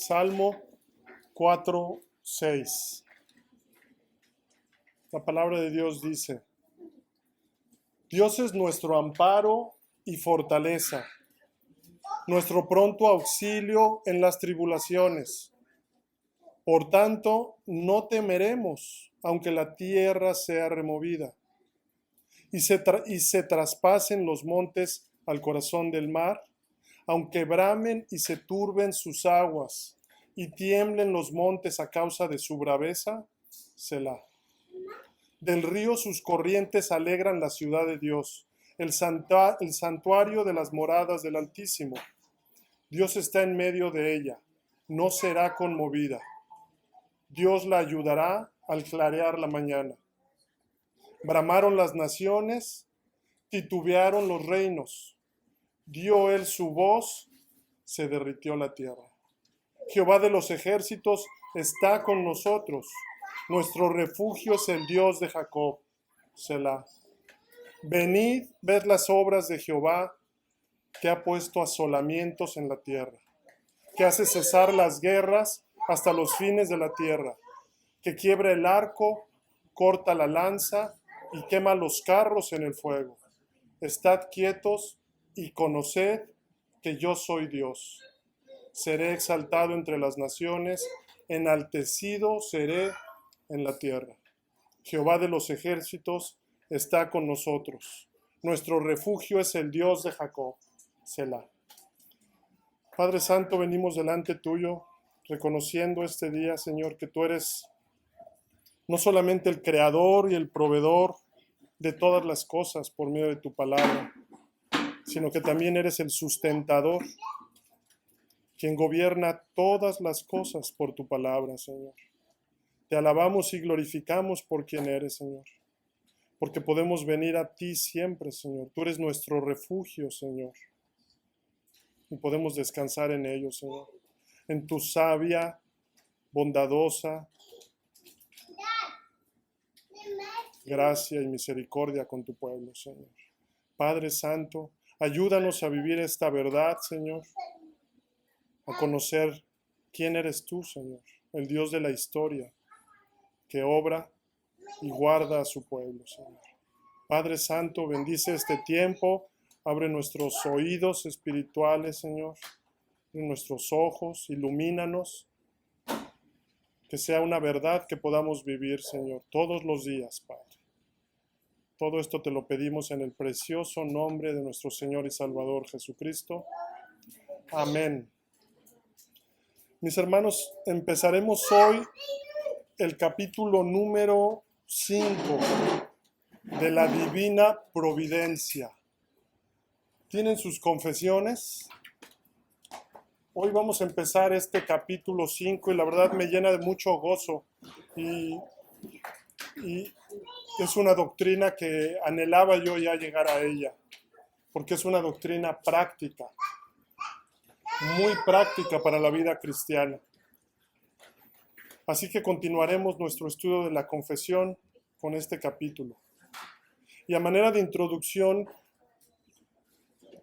Salmo 4:6. La palabra de Dios dice: Dios es nuestro amparo y fortaleza, nuestro pronto auxilio en las tribulaciones. Por tanto, no temeremos, aunque la tierra sea removida y se traspasen los montes al corazón del mar, aunque bramen y se turben sus aguas y tiemblen los montes a causa de su braveza. Selah. Del río sus corrientes alegran la ciudad de Dios, el santuario de las moradas del Altísimo. Dios está en medio de ella, no será conmovida. Dios la ayudará al clarear la mañana. Bramaron las naciones, titubearon los reinos. Dio él su voz, se derritió la tierra. Jehová de los ejércitos está con nosotros. Nuestro refugio es el Dios de Jacob. Selah. Venid, ved las obras de Jehová, que ha puesto asolamientos en la tierra, que hace cesar las guerras hasta los fines de la tierra, que quiebra el arco, corta la lanza y quema los carros en el fuego. Estad quietos y conoced que yo soy Dios. Seré exaltado entre las naciones, enaltecido seré en la tierra. Jehová de los ejércitos está con nosotros. Nuestro refugio es el Dios de Jacob. Selah. Padre Santo, venimos delante tuyo, reconociendo este día, Señor, que tú eres no solamente el creador y el proveedor de todas las cosas por medio de tu palabra, sino que también eres el sustentador, quien gobierna todas las cosas por tu palabra, Señor. Te alabamos y glorificamos por quien eres, Señor, porque podemos venir a ti siempre, Señor. Tú eres nuestro refugio, Señor, y podemos descansar en ello, Señor, en tu sabia, bondadosa gracia y misericordia con tu pueblo, Señor. Padre Santo, ayúdanos a vivir esta verdad, Señor, a conocer quién eres tú, Señor, el Dios de la historia, que obra y guarda a su pueblo, Señor. Padre Santo, bendice este tiempo, abre nuestros oídos espirituales, Señor, abre nuestros ojos, ilumínanos, que sea una verdad que podamos vivir, Señor, todos los días, Padre. Todo esto te lo pedimos en el precioso nombre de nuestro Señor y Salvador Jesucristo. Amén. Mis hermanos, empezaremos hoy el capítulo número 5 de la Divina Providencia. ¿Tienen sus confesiones? Hoy vamos a empezar este capítulo 5 y la verdad me llena de mucho gozo y es una doctrina que anhelaba yo ya llegar a ella, porque es una doctrina práctica, muy práctica para la vida cristiana. Así que continuaremos nuestro estudio de la confesión con este capítulo. Y a manera de introducción,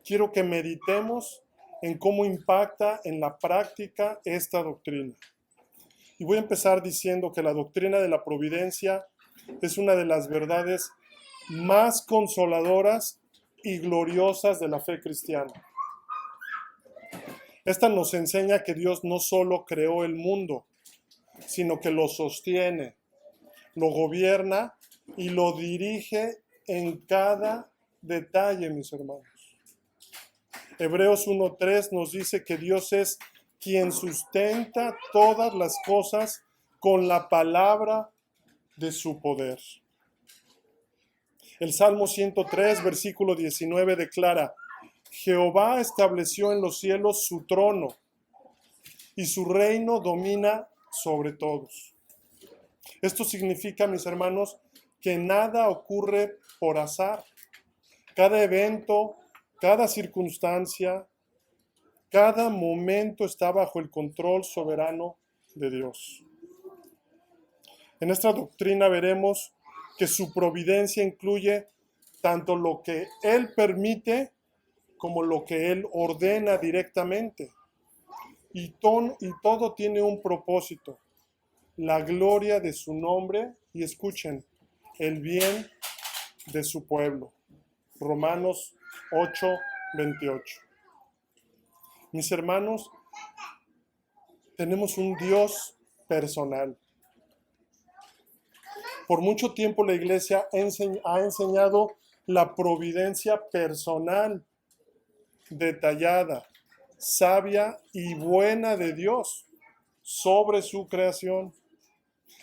quiero que meditemos en cómo impacta en la práctica esta doctrina. Y voy a empezar diciendo que la doctrina de la providencia es una de las verdades más consoladoras y gloriosas de la fe cristiana. Esta nos enseña que Dios no solo creó el mundo, sino que lo sostiene, lo gobierna y lo dirige en cada detalle, mis hermanos. Hebreos 1:3 nos dice que Dios es quien sustenta todas las cosas con la palabra de su poder. El Salmo 103, versículo 19 declara: Jehová estableció en los cielos su trono y su reino domina sobre todos. Esto significa, mis hermanos, que nada ocurre por azar. Cada evento, cada circunstancia, cada momento está bajo el control soberano de Dios. En esta doctrina veremos que su providencia incluye tanto lo que Él permite como lo que Él ordena directamente. y todo tiene un propósito, la gloria de su nombre y escuchen, el bien de su pueblo. Romanos 8:28. Mis hermanos, tenemos un Dios personal. Por mucho tiempo la iglesia ha enseñado la providencia personal, detallada, sabia y buena de Dios sobre su creación.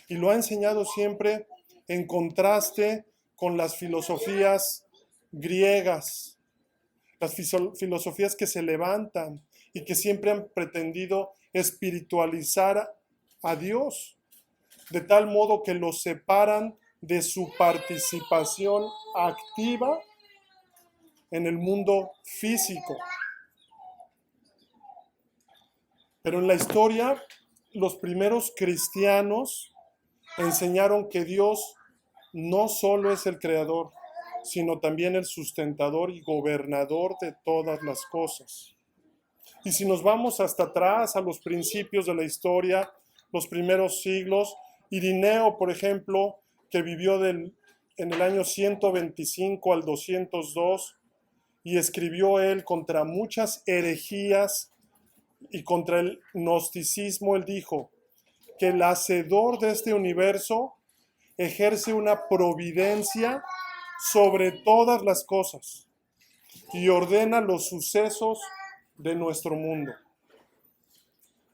Y lo ha enseñado siempre en contraste con las filosofías griegas, las filosofías que se levantan y que siempre han pretendido espiritualizar a Dios, de tal modo que lo separan de su participación activa en el mundo físico. Pero en la historia, los primeros cristianos enseñaron que Dios no solo es el creador, sino también el sustentador y gobernador de todas las cosas. Y si nos vamos hasta atrás, a los principios de la historia, los primeros siglos, Irineo, por ejemplo, que vivió en el año 125 al 202, y escribió él contra muchas herejías y contra el gnosticismo, él dijo que el hacedor de este universo ejerce una providencia sobre todas las cosas y ordena los sucesos de nuestro mundo.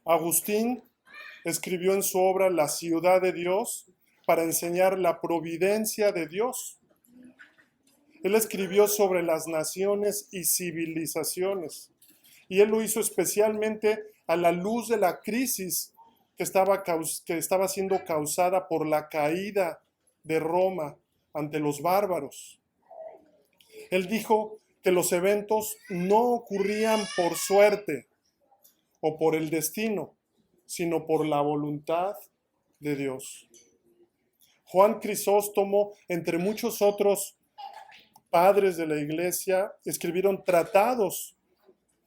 Agustín escribió en su obra La ciudad de Dios para enseñar la providencia de Dios. Él escribió sobre las naciones y civilizaciones, y él lo hizo especialmente a la luz de la crisis que estaba siendo causada por la caída de Roma ante los bárbaros. Él dijo que los eventos no ocurrían por suerte o por el destino, sino por la voluntad de Dios. Juan Crisóstomo, entre muchos otros padres de la iglesia, escribieron tratados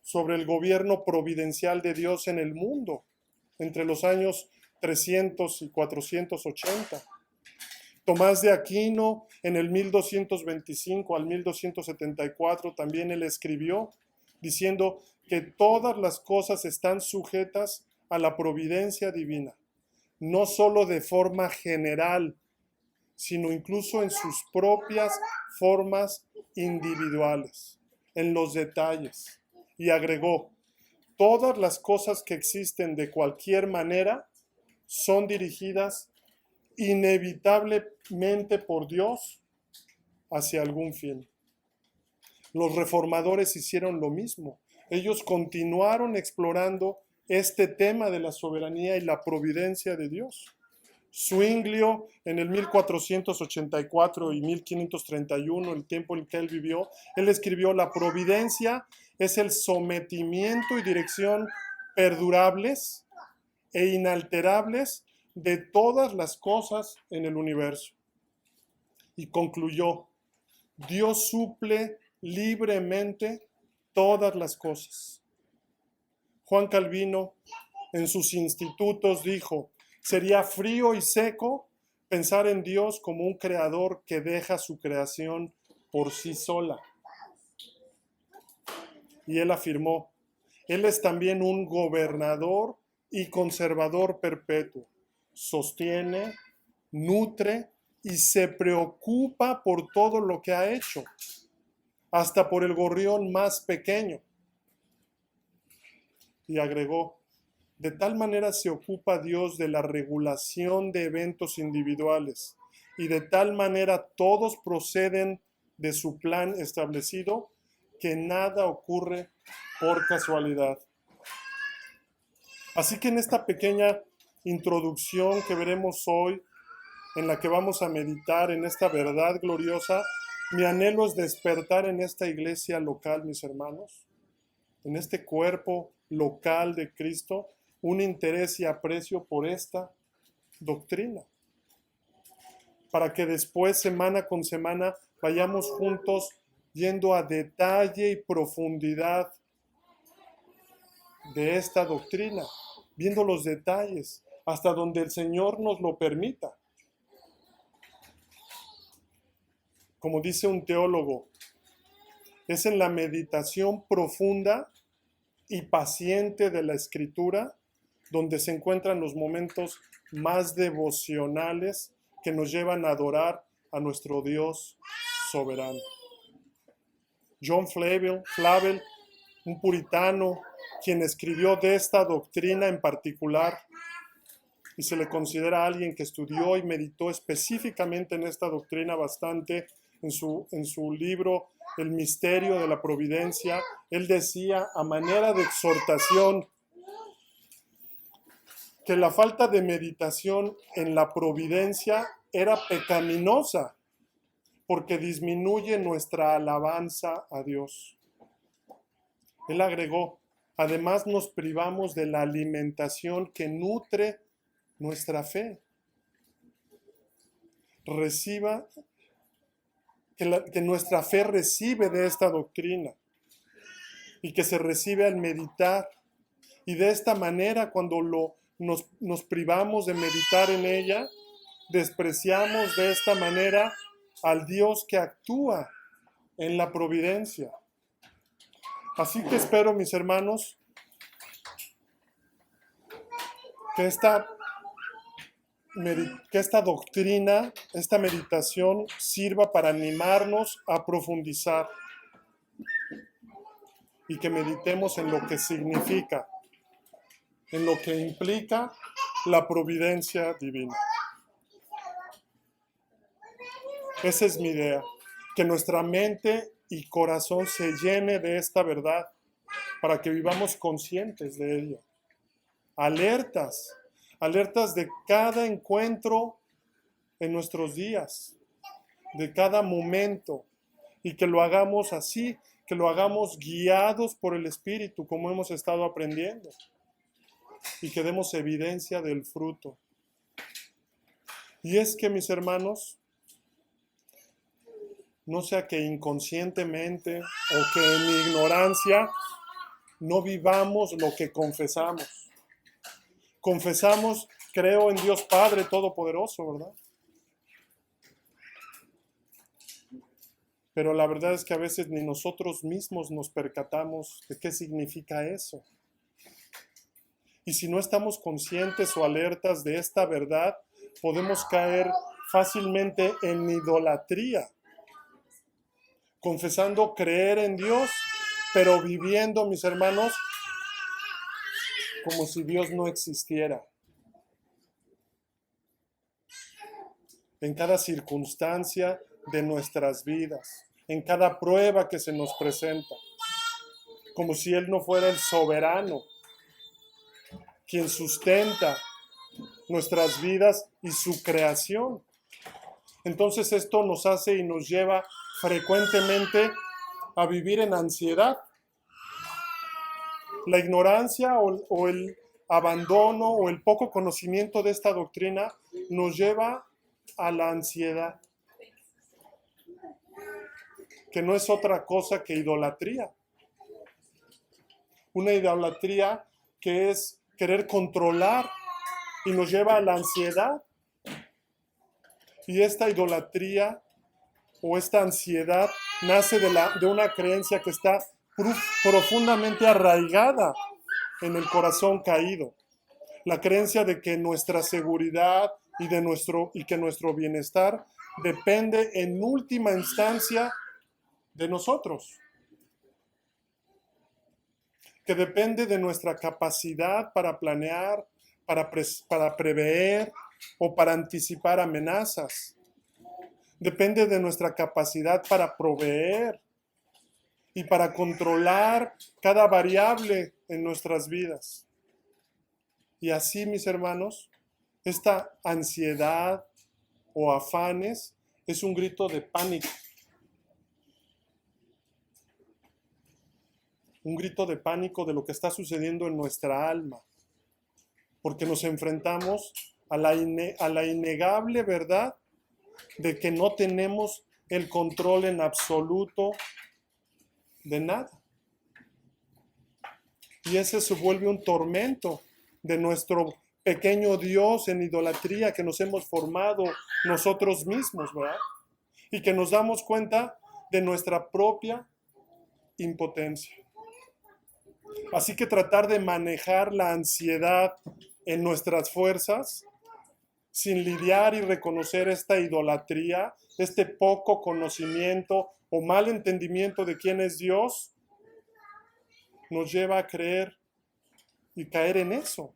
sobre el gobierno providencial de Dios en el mundo entre los años 300 y 480. Tomás de Aquino, en el 1225 al 1274, también él escribió diciendo que todas las cosas están sujetas a la providencia divina, no solo de forma general, sino incluso en sus propias formas individuales, en los detalles. Y agregó, todas las cosas que existen de cualquier manera son dirigidas inevitablemente por Dios hacia algún fin. Los reformadores hicieron lo mismo. Ellos continuaron explorando este tema de la soberanía y la providencia de Dios. Zwinglio, en el 1484 y 1531, el tiempo en que él vivió, él escribió: la providencia es el sometimiento y dirección perdurables e inalterables de todas las cosas en el universo. Y concluyó: Dios suple libremente todas las cosas. Juan Calvino, en sus institutos, dijo: sería frío y seco pensar en Dios como un creador que deja su creación por sí sola. Y él afirmó: Él es también un gobernador y conservador perpetuo. Sostiene, nutre y se preocupa por todo lo que ha hecho, hasta por el gorrión más pequeño. Y agregó: de tal manera se ocupa Dios de la regulación de eventos individuales, y de tal manera todos proceden de su plan establecido, que nada ocurre por casualidad. Así que en esta pequeña introducción que veremos hoy, en la que vamos a meditar en esta verdad gloriosa, mi anhelo es despertar en esta iglesia local, mis hermanos, en este cuerpo local de Cristo, un interés y aprecio por esta doctrina, para que después, semana con semana, vayamos juntos yendo a detalle y profundidad de esta doctrina, viendo los detalles, hasta donde el Señor nos lo permita. Como dice un teólogo, es en la meditación profunda y paciente de la Escritura donde se encuentran los momentos más devocionales que nos llevan a adorar a nuestro Dios soberano. John Flavel, un puritano, quien escribió de esta doctrina en particular, y se le considera alguien que estudió y meditó específicamente en esta doctrina bastante en su libro El misterio de la providencia. Él decía, a manera de exhortación, que la falta de meditación en la providencia era pecaminosa porque disminuye nuestra alabanza a Dios. Él agregó, además nos privamos de la alimentación que nutre nuestra fe. Que nuestra fe recibe de esta doctrina y que se recibe al meditar. Y de esta manera, cuando nos privamos de meditar en ella, despreciamos de esta manera al Dios que actúa en la providencia. Así que espero, mis hermanos, que esta doctrina, esta meditación sirva para animarnos a profundizar y que meditemos en lo que significa, en lo que implica la providencia divina. Esa es mi idea, que nuestra mente y corazón se llene de esta verdad para que vivamos conscientes de ella, alertas de cada encuentro en nuestros días, de cada momento, y que lo hagamos así, que lo hagamos guiados por el Espíritu, como hemos estado aprendiendo, y que demos evidencia del fruto. Y es que, mis hermanos, no sea que inconscientemente o que en ignorancia no vivamos lo que confesamos. Confesamos, creo en Dios Padre Todopoderoso, ¿verdad? Pero la verdad es que a veces ni nosotros mismos nos percatamos de qué significa eso. Y si no estamos conscientes o alertas de esta verdad, podemos caer fácilmente en idolatría, confesando creer en Dios, pero viviendo, mis hermanos, como si Dios no existiera. En cada circunstancia de nuestras vidas, en cada prueba que se nos presenta, como si Él no fuera el soberano, quien sustenta nuestras vidas y su creación. Entonces esto nos hace y nos lleva frecuentemente a vivir en ansiedad. La ignorancia o el abandono o el poco conocimiento de esta doctrina nos lleva a la ansiedad, que no es otra cosa que idolatría. Una idolatría que es querer controlar y nos lleva a la ansiedad. Y esta idolatría o esta ansiedad nace de una creencia que está profundamente arraigada en el corazón caído. La creencia de que nuestra seguridad y que nuestro bienestar depende en última instancia de nosotros. Que depende de nuestra capacidad para planear, para prever o para anticipar amenazas. Depende de nuestra capacidad para proveer y para controlar cada variable en nuestras vidas. Y así, mis hermanos, esta ansiedad o afanes es un grito de pánico. Un grito de pánico de lo que está sucediendo en nuestra alma. Porque nos enfrentamos a la innegable verdad de que no tenemos el control en absoluto de nada. Y ese se vuelve un tormento de nuestro pequeño Dios en idolatría que nos hemos formado nosotros mismos, ¿verdad? Y que nos damos cuenta de nuestra propia impotencia. Así que tratar de manejar la ansiedad en nuestras fuerzas, sin lidiar y reconocer esta idolatría, este poco conocimiento o mal entendimiento de quién es Dios, nos lleva a creer y caer en eso.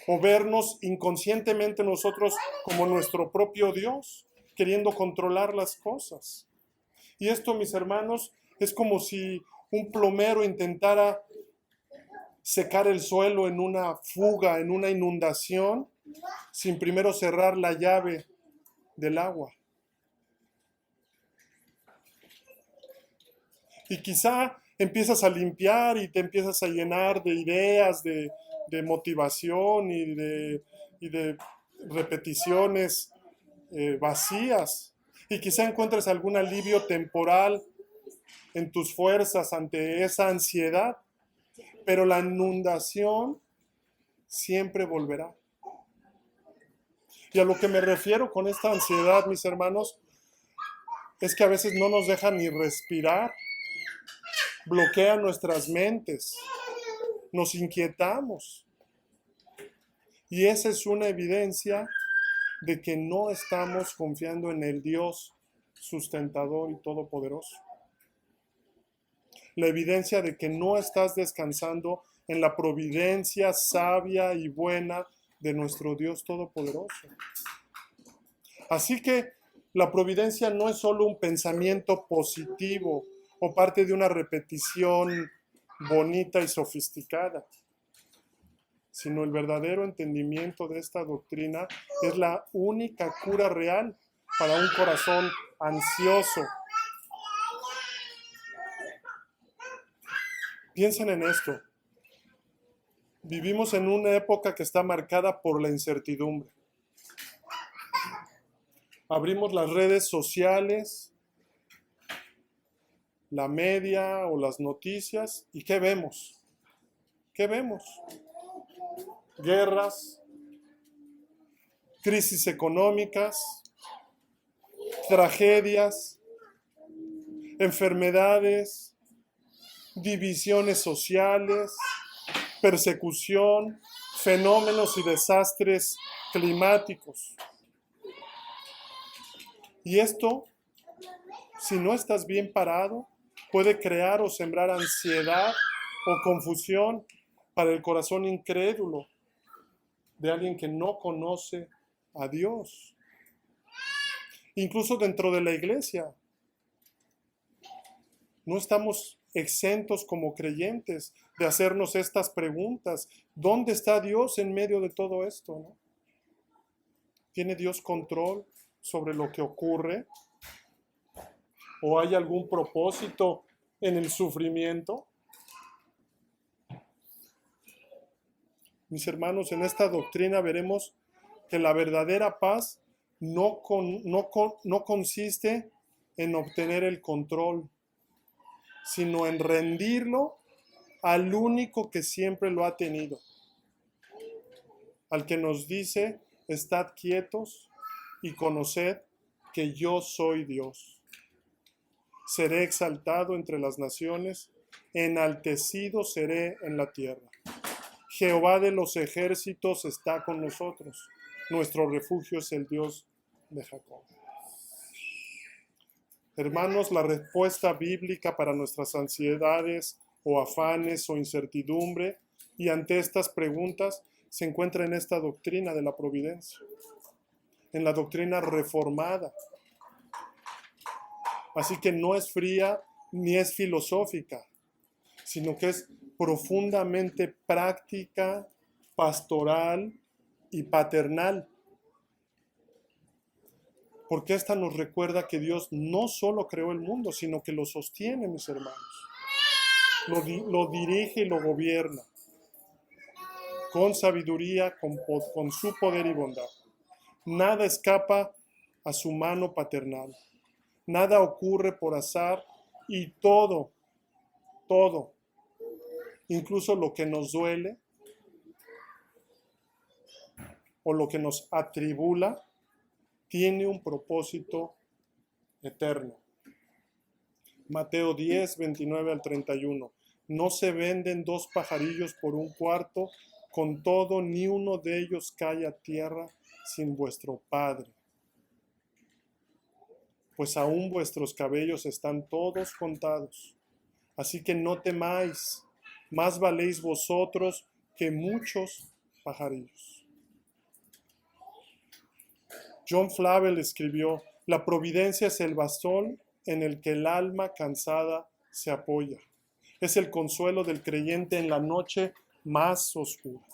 O vernos inconscientemente nosotros como nuestro propio Dios, queriendo controlar las cosas. Y esto, mis hermanos, es como si un plomero intentara secar el suelo en una fuga, en una inundación, sin primero cerrar la llave del agua. Y quizá empiezas a limpiar y te empiezas a llenar de ideas, de motivación y de repeticiones vacías. Y quizá encuentres algún alivio temporal en tus fuerzas ante esa ansiedad, pero la inundación siempre volverá. Y a lo que me refiero con esta ansiedad, mis hermanos, es que a veces no nos deja ni respirar, bloquea nuestras mentes, nos inquietamos. Y esa es una evidencia de que no estamos confiando en el Dios sustentador y todopoderoso. La evidencia de que no estás descansando en la providencia sabia y buena de nuestro Dios todopoderoso. Así que la providencia no es solo un pensamiento positivo o parte de una repetición bonita y sofisticada, sino el verdadero entendimiento de esta doctrina es la única cura real para un corazón ansioso. Piensen en esto. Vivimos en una época que está marcada por la incertidumbre. Abrimos las redes sociales, la media o las noticias, ¿y qué vemos? ¿Qué vemos? Guerras, crisis económicas, tragedias, enfermedades, divisiones sociales, persecución, fenómenos y desastres climáticos. Y esto, si no estás bien parado, puede crear o sembrar ansiedad o confusión para el corazón incrédulo de alguien que no conoce a Dios. Incluso dentro de la iglesia, no estamos exentos como creyentes de hacernos estas preguntas. ¿Dónde está Dios en medio de todo esto, no? ¿Tiene Dios control sobre lo que ocurre? ¿O hay algún propósito en el sufrimiento? Mis hermanos, en esta doctrina veremos que la verdadera paz no consiste en obtener el control, sino en rendirlo al único que siempre lo ha tenido, al que nos dice: estad quietos y conoced que yo soy Dios. Seré exaltado entre las naciones, enaltecido seré en la tierra. Jehová de los ejércitos está con nosotros. Nuestro refugio es el Dios de Jacob. Hermanos, la respuesta bíblica para nuestras ansiedades o afanes o incertidumbre y ante estas preguntas se encuentra en esta doctrina de la providencia, en la doctrina reformada. Así que no es fría ni es filosófica, sino que es profundamente práctica, pastoral y paternal. Porque esta nos recuerda que Dios no solo creó el mundo, sino que lo sostiene, mis hermanos. Lo dirige y lo gobierna con sabiduría, con su poder y bondad. Nada escapa a su mano paternal. Nada ocurre por azar y todo incluso lo que nos duele o lo que nos atribula, tiene un propósito eterno. Mateo 10, 29 al 31. No se venden 2 pajarillos por un cuarto, con todo ni uno de ellos cae a tierra sin vuestro Padre. Pues aún vuestros cabellos están todos contados. Así que no temáis, más valéis vosotros que muchos pajarillos. John Flavel escribió: la providencia es el bastón en el que el alma cansada se apoya. Es el consuelo del creyente en la noche más oscura.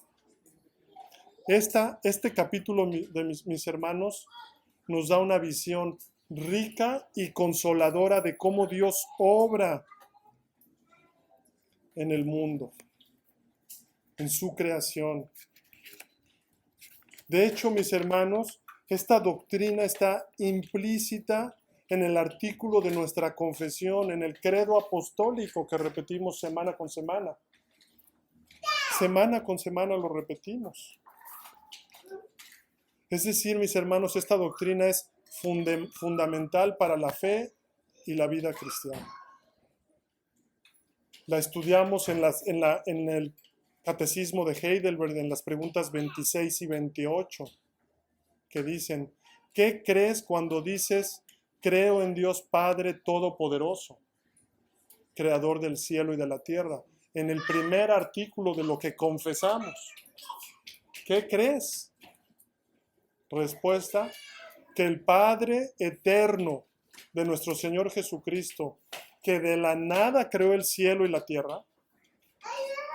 Este capítulo de mis hermanos nos da una visión rica y consoladora de cómo Dios obra en el mundo, en su creación. De hecho, mis hermanos, esta doctrina está implícita en el artículo de nuestra confesión, en el credo apostólico que repetimos semana con semana. Semana con semana lo repetimos. Es decir, mis hermanos, esta doctrina es fundamental para la fe y la vida cristiana. La estudiamos en el Catecismo de Heidelberg, en las preguntas 26 y 28, que dicen: ¿qué crees cuando dices creo en Dios Padre Todopoderoso, Creador del cielo y de la tierra? En el primer artículo de lo que confesamos, ¿qué crees? Respuesta: que el Padre eterno de nuestro Señor Jesucristo, que de la nada creó el cielo y la tierra,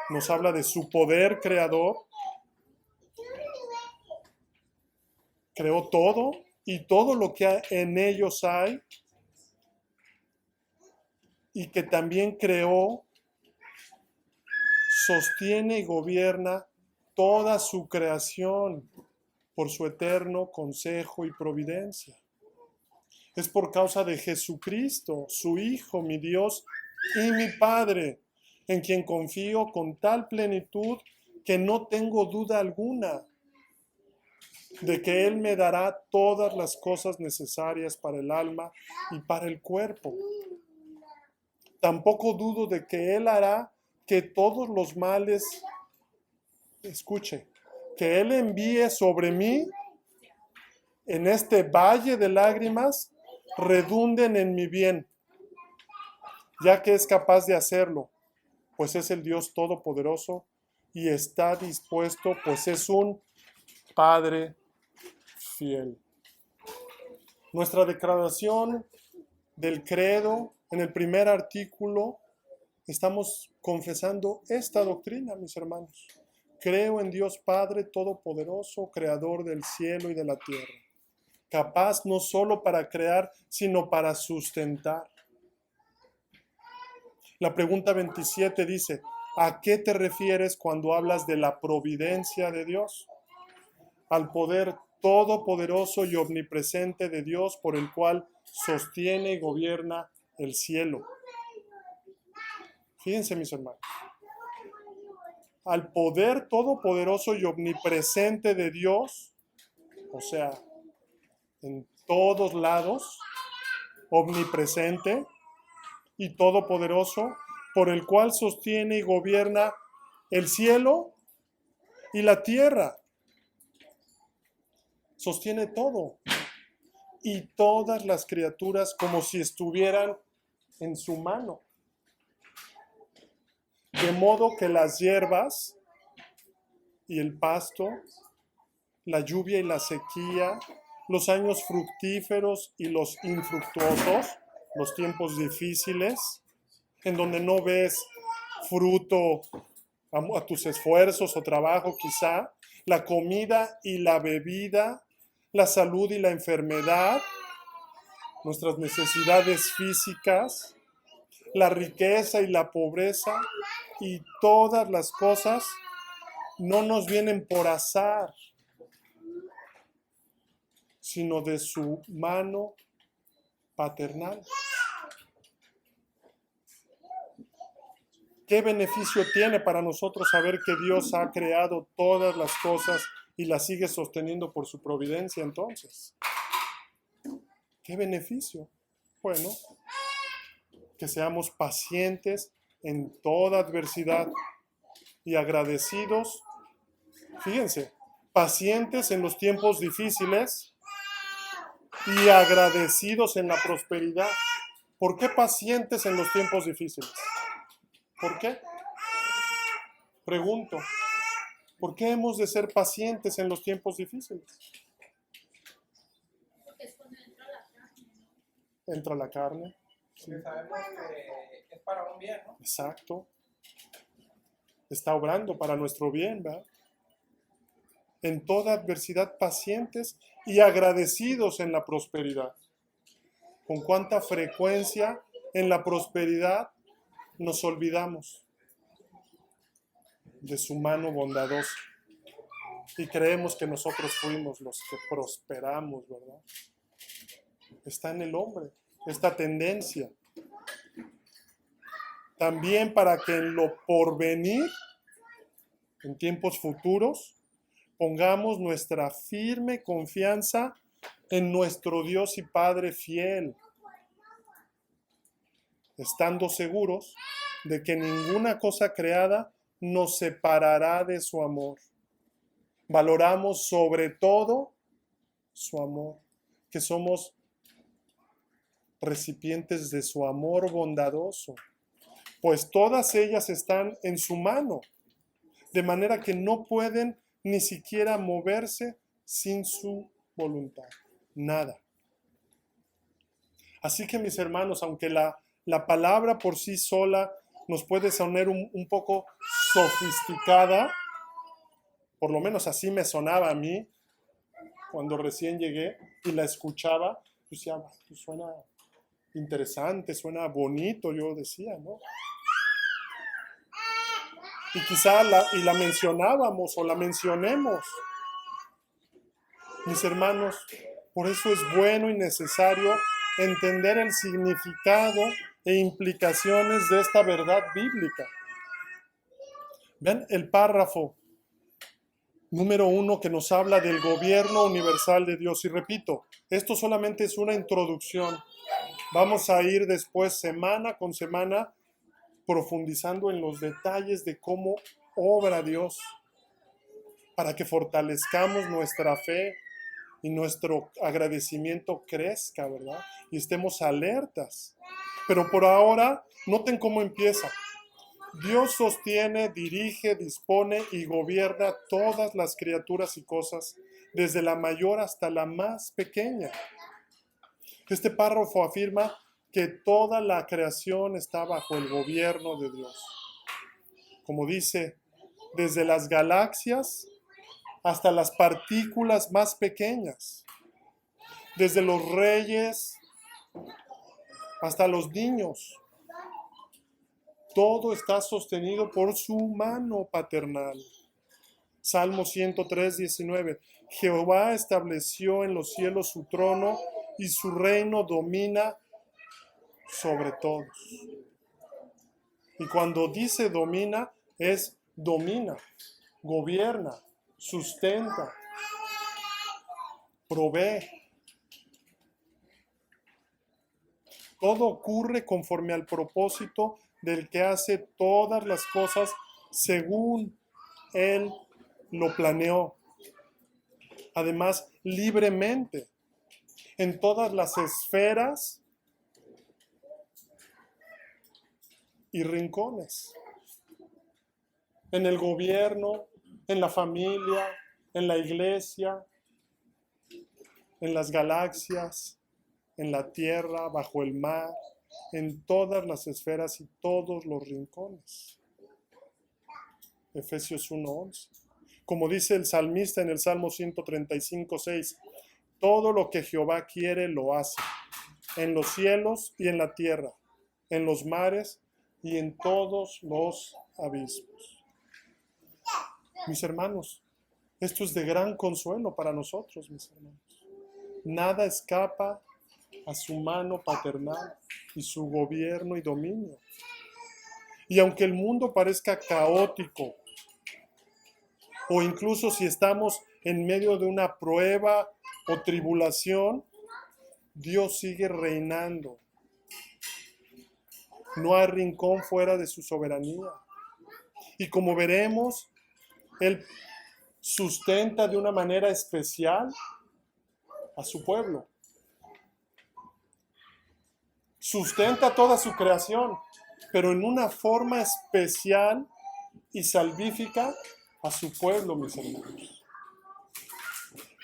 nos habla de su poder creador, creó todo y todo lo que en ellos hay, y que también creó, sostiene y gobierna toda su creación por su eterno consejo y providencia. Es por causa de Jesucristo, su Hijo, mi Dios y mi Padre, en quien confío con tal plenitud que no tengo duda alguna de que Él me dará todas las cosas necesarias para el alma y para el cuerpo. Tampoco dudo de que Él hará que todos los males, escuche, que Él envíe sobre mí en este valle de lágrimas, redunden en mi bien, ya que es capaz de hacerlo, pues es el Dios Todopoderoso y está dispuesto, pues es un Padre fiel. Nuestra declaración del credo, en el primer artículo, estamos confesando esta doctrina, mis hermanos. Creo en Dios Padre Todopoderoso, Creador del cielo y de la tierra, capaz no solo para crear, sino para sustentar. La pregunta 27 dice: ¿a qué te refieres cuando hablas de la providencia de Dios? Al poder todopoderoso y omnipresente de Dios, por el cual sostiene y gobierna el cielo. Fíjense, mis hermanos. Al poder todopoderoso y omnipresente de Dios, o sea, en todos lados, omnipresente y todopoderoso, por el cual sostiene y gobierna el cielo y la tierra. Sostiene todo y todas las criaturas como si estuvieran en su mano. De modo que las hierbas y el pasto, la lluvia y la sequía, los años fructíferos y los infructuosos, los tiempos difíciles, en donde no ves fruto a tus esfuerzos o trabajo quizá, la comida y la bebida, la salud y la enfermedad, nuestras necesidades físicas, la riqueza y la pobreza, y todas las cosas no nos vienen por azar, sino de su mano paternal. ¿Qué beneficio tiene para nosotros saber que Dios ha creado todas las cosas y las sigue sosteniendo por su providencia entonces? ¿Qué beneficio? Bueno, que seamos pacientes en toda adversidad y agradecidos. Fíjense, pacientes en los tiempos difíciles y agradecidos en la prosperidad. ¿Por qué pacientes en los tiempos difíciles? ¿Por qué? Pregunto, ¿por qué hemos de ser pacientes en los tiempos difíciles? Porque es cuando entra la carne, Entra la carne. Sí. Porque sabemos que es para un bien, ¿no? Exacto. Está obrando para nuestro bien, ¿verdad? En toda adversidad, pacientes y agradecidos en la prosperidad. ¿Con cuánta frecuencia en la prosperidad nos olvidamos de su mano bondadosa y creemos que nosotros fuimos los que prosperamos, ¿verdad? Está en el hombre esta tendencia. También para que en lo porvenir, en tiempos futuros, pongamos nuestra firme confianza en nuestro Dios y Padre fiel, estando seguros de que ninguna cosa creada nos separará de su amor. Valoramos sobre todo su amor, que somos recipientes de su amor bondadoso, pues todas ellas están en su mano, de manera que no pueden ni siquiera moverse sin su voluntad. Nada. Así que mis hermanos, aunque la palabra por sí sola nos puede sonar un poco sofisticada, por lo menos así me sonaba a mí cuando recién llegué y la escuchaba, pues ya, pues suena interesante, suena bonito, yo decía, ¿no? Y quizá la mencionábamos o la mencionemos. Mis hermanos, por eso es bueno y necesario entender el significado e implicaciones de esta verdad bíblica. Vean el párrafo número 1 que nos habla del gobierno universal de Dios. Y repito, esto solamente es una introducción. Vamos a ir después, semana con semana, profundizando en los detalles de cómo obra Dios, para que fortalezcamos nuestra fe y nuestro agradecimiento crezca, ¿verdad? Y estemos alertas. Pero por ahora, noten cómo empieza. Dios sostiene, dirige, dispone y gobierna todas las criaturas y cosas, desde la mayor hasta la más pequeña. Este párrafo afirma que toda la creación está bajo el gobierno de Dios. Como dice, desde las galaxias hasta las partículas más pequeñas, desde los reyes hasta los niños. Todo está sostenido por su mano paternal. Salmo 103, 19. Jehová estableció en los cielos su trono y su reino domina sobre todos. Y cuando dice domina, es domina, gobierna, sustenta, provee. Todo ocurre conforme al propósito del que hace todas las cosas según Él lo planeó. Además, libremente, en todas las esferas y rincones. En el gobierno, en la familia, en la iglesia, en las galaxias, en la tierra, bajo el mar, en todas las esferas y todos los rincones. Efesios 1:11. Como dice el salmista en el Salmo 135:6, todo lo que Jehová quiere lo hace, en los cielos y en la tierra, en los mares y en todos los abismos. Mis hermanos, esto es de gran consuelo para nosotros, mis hermanos. Nada escapa a su mano paternal y su gobierno y dominio. Y aunque el mundo parezca caótico, o incluso si estamos en medio de una prueba o tribulación, Dios sigue reinando. No hay rincón fuera de su soberanía. Y como veremos, Él sustenta de una manera especial a su pueblo. Sustenta toda su creación, pero en una forma especial y salvífica a su pueblo, mis hermanos.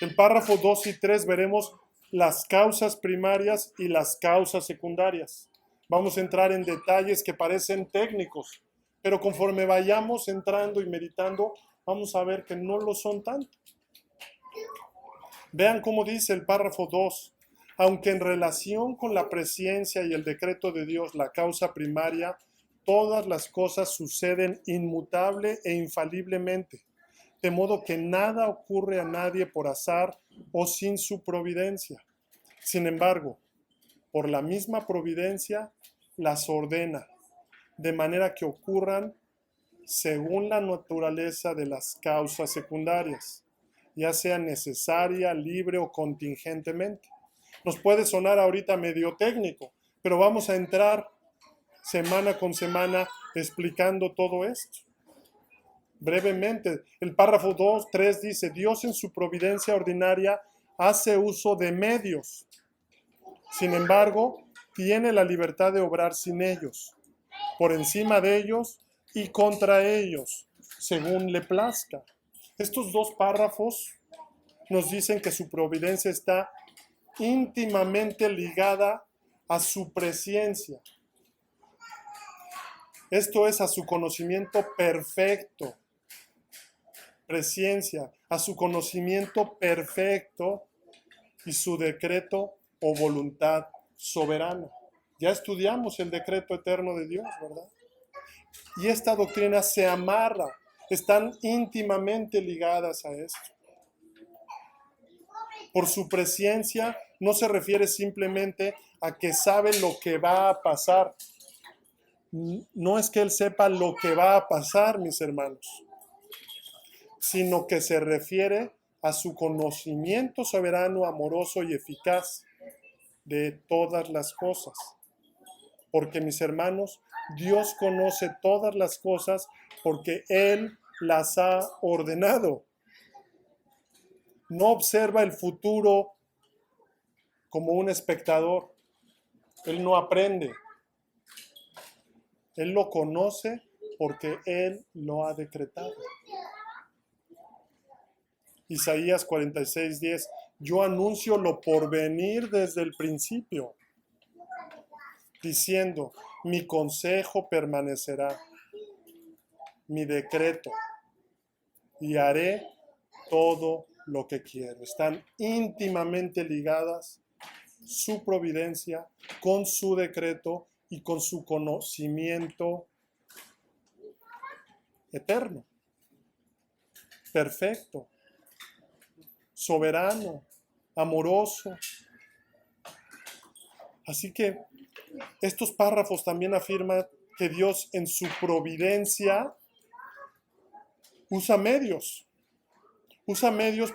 En párrafo 2 y 3 veremos las causas primarias y las causas secundarias. Vamos a entrar en detalles que parecen técnicos, pero conforme vayamos entrando y meditando, vamos a ver que no lo son tanto. Vean cómo dice el párrafo 2. Aunque en relación con la presciencia y el decreto de Dios, la causa primaria, todas las cosas suceden inmutable e infaliblemente, de modo que nada ocurre a nadie por azar o sin su providencia. Sin embargo, por la misma providencia las ordena, de manera que ocurran según la naturaleza de las causas secundarias, ya sea necesaria, libre o contingentemente. Nos puede sonar ahorita medio técnico, pero vamos a entrar semana con semana explicando todo esto. Brevemente, el párrafo 2, 3 dice, Dios en su providencia ordinaria hace uso de medios. Sin embargo, tiene la libertad de obrar sin ellos, por encima de ellos y contra ellos, según le plazca. Estos dos párrafos nos dicen que su providencia está íntimamente ligada a su presciencia. Esto es a su conocimiento perfecto. Presciencia, a su conocimiento perfecto y su decreto o voluntad soberana. Ya estudiamos el decreto eterno de Dios, ¿verdad? Y esta doctrina se amarra, están íntimamente ligadas a esto. Por su presciencia no se refiere simplemente a que sabe lo que va a pasar. No es que Él sepa lo que va a pasar, mis hermanos, sino que se refiere a su conocimiento soberano, amoroso y eficaz de todas las cosas. Porque, mis hermanos, Dios conoce todas las cosas porque Él las ha ordenado. No observa el futuro como un espectador. Él no aprende. Él lo conoce porque Él lo ha decretado. Isaías 46:10. Yo anuncio lo por venir desde el principio, diciendo, mi consejo permanecerá, mi decreto, y haré todo lo que quiero. Están íntimamente ligadas su providencia con su decreto y con su conocimiento eterno, perfecto, soberano, amoroso. Así que estos párrafos también afirman que Dios en su providencia usa medios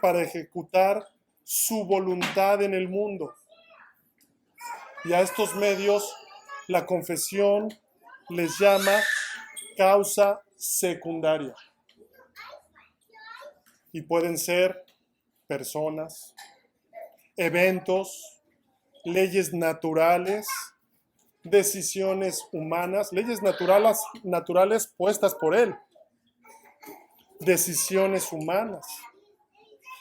para ejecutar su voluntad en el mundo. Y a estos medios la confesión les llama causa secundaria. Y pueden ser personas, eventos, leyes naturales, decisiones humanas, leyes naturales puestas por Él, decisiones humanas.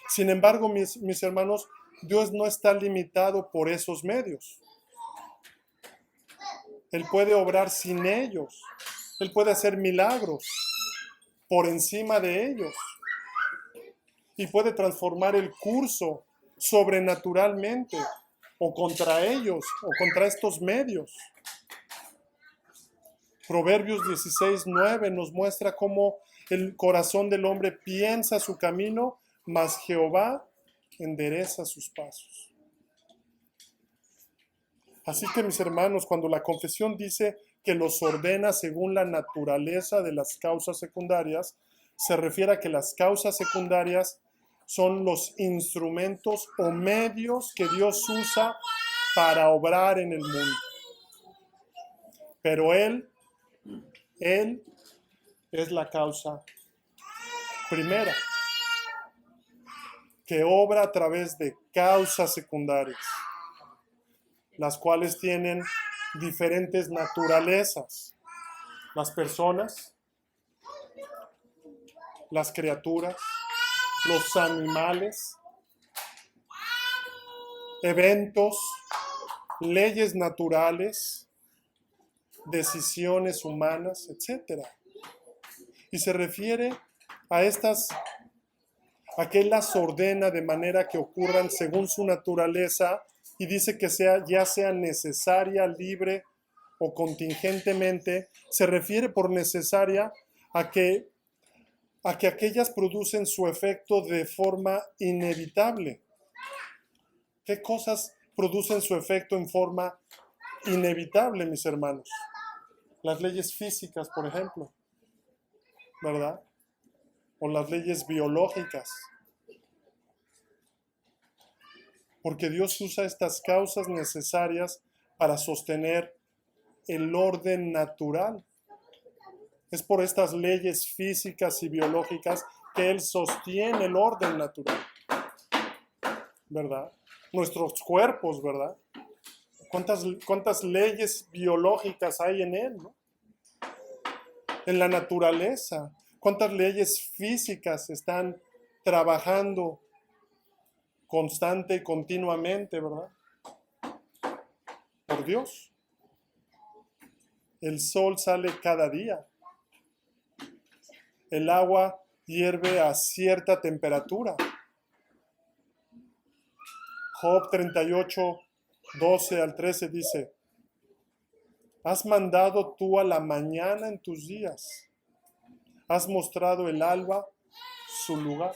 Sin embargo, mis hermanos, Dios no está limitado por esos medios. Él puede obrar sin ellos. Él puede hacer milagros por encima de ellos. Y puede transformar el curso sobrenaturalmente o contra ellos o contra estos medios. Proverbios 16:9 nos muestra cómo el corazón del hombre piensa su camino, mas Jehová endereza sus pasos. Así que, mis hermanos, cuando la confesión dice que los ordena según la naturaleza de las causas secundarias, se refiere a que las causas secundarias son los instrumentos o medios que Dios usa para obrar en el mundo. Pero Él es la causa primera, que obra a través de causas secundarias, las cuales tienen diferentes naturalezas. Las personas, las criaturas, los animales, eventos, leyes naturales, decisiones humanas, etc. Y se refiere a que Él las ordena de manera que ocurran según su naturaleza y dice que ya sea necesaria, libre o contingentemente. Se refiere por necesaria a que aquellas producen su efecto de forma inevitable. ¿Qué cosas producen su efecto en forma inevitable, mis hermanos? Las leyes físicas, por ejemplo, ¿verdad? O las leyes biológicas. Porque Dios usa estas causas necesarias para sostener el orden natural. Es por estas leyes físicas y biológicas que Él sostiene el orden natural, ¿verdad? Nuestros cuerpos, ¿verdad? ¿Cuántas leyes biológicas hay en Él, ¿no? En la naturaleza, ¿cuántas leyes físicas están trabajando constante y continuamente, ¿verdad? Por Dios. El sol sale cada día. El agua hierve a cierta temperatura. Job 38, 12 al 13 dice: has mandado tú a la mañana en tus días. Has mostrado el alba su lugar.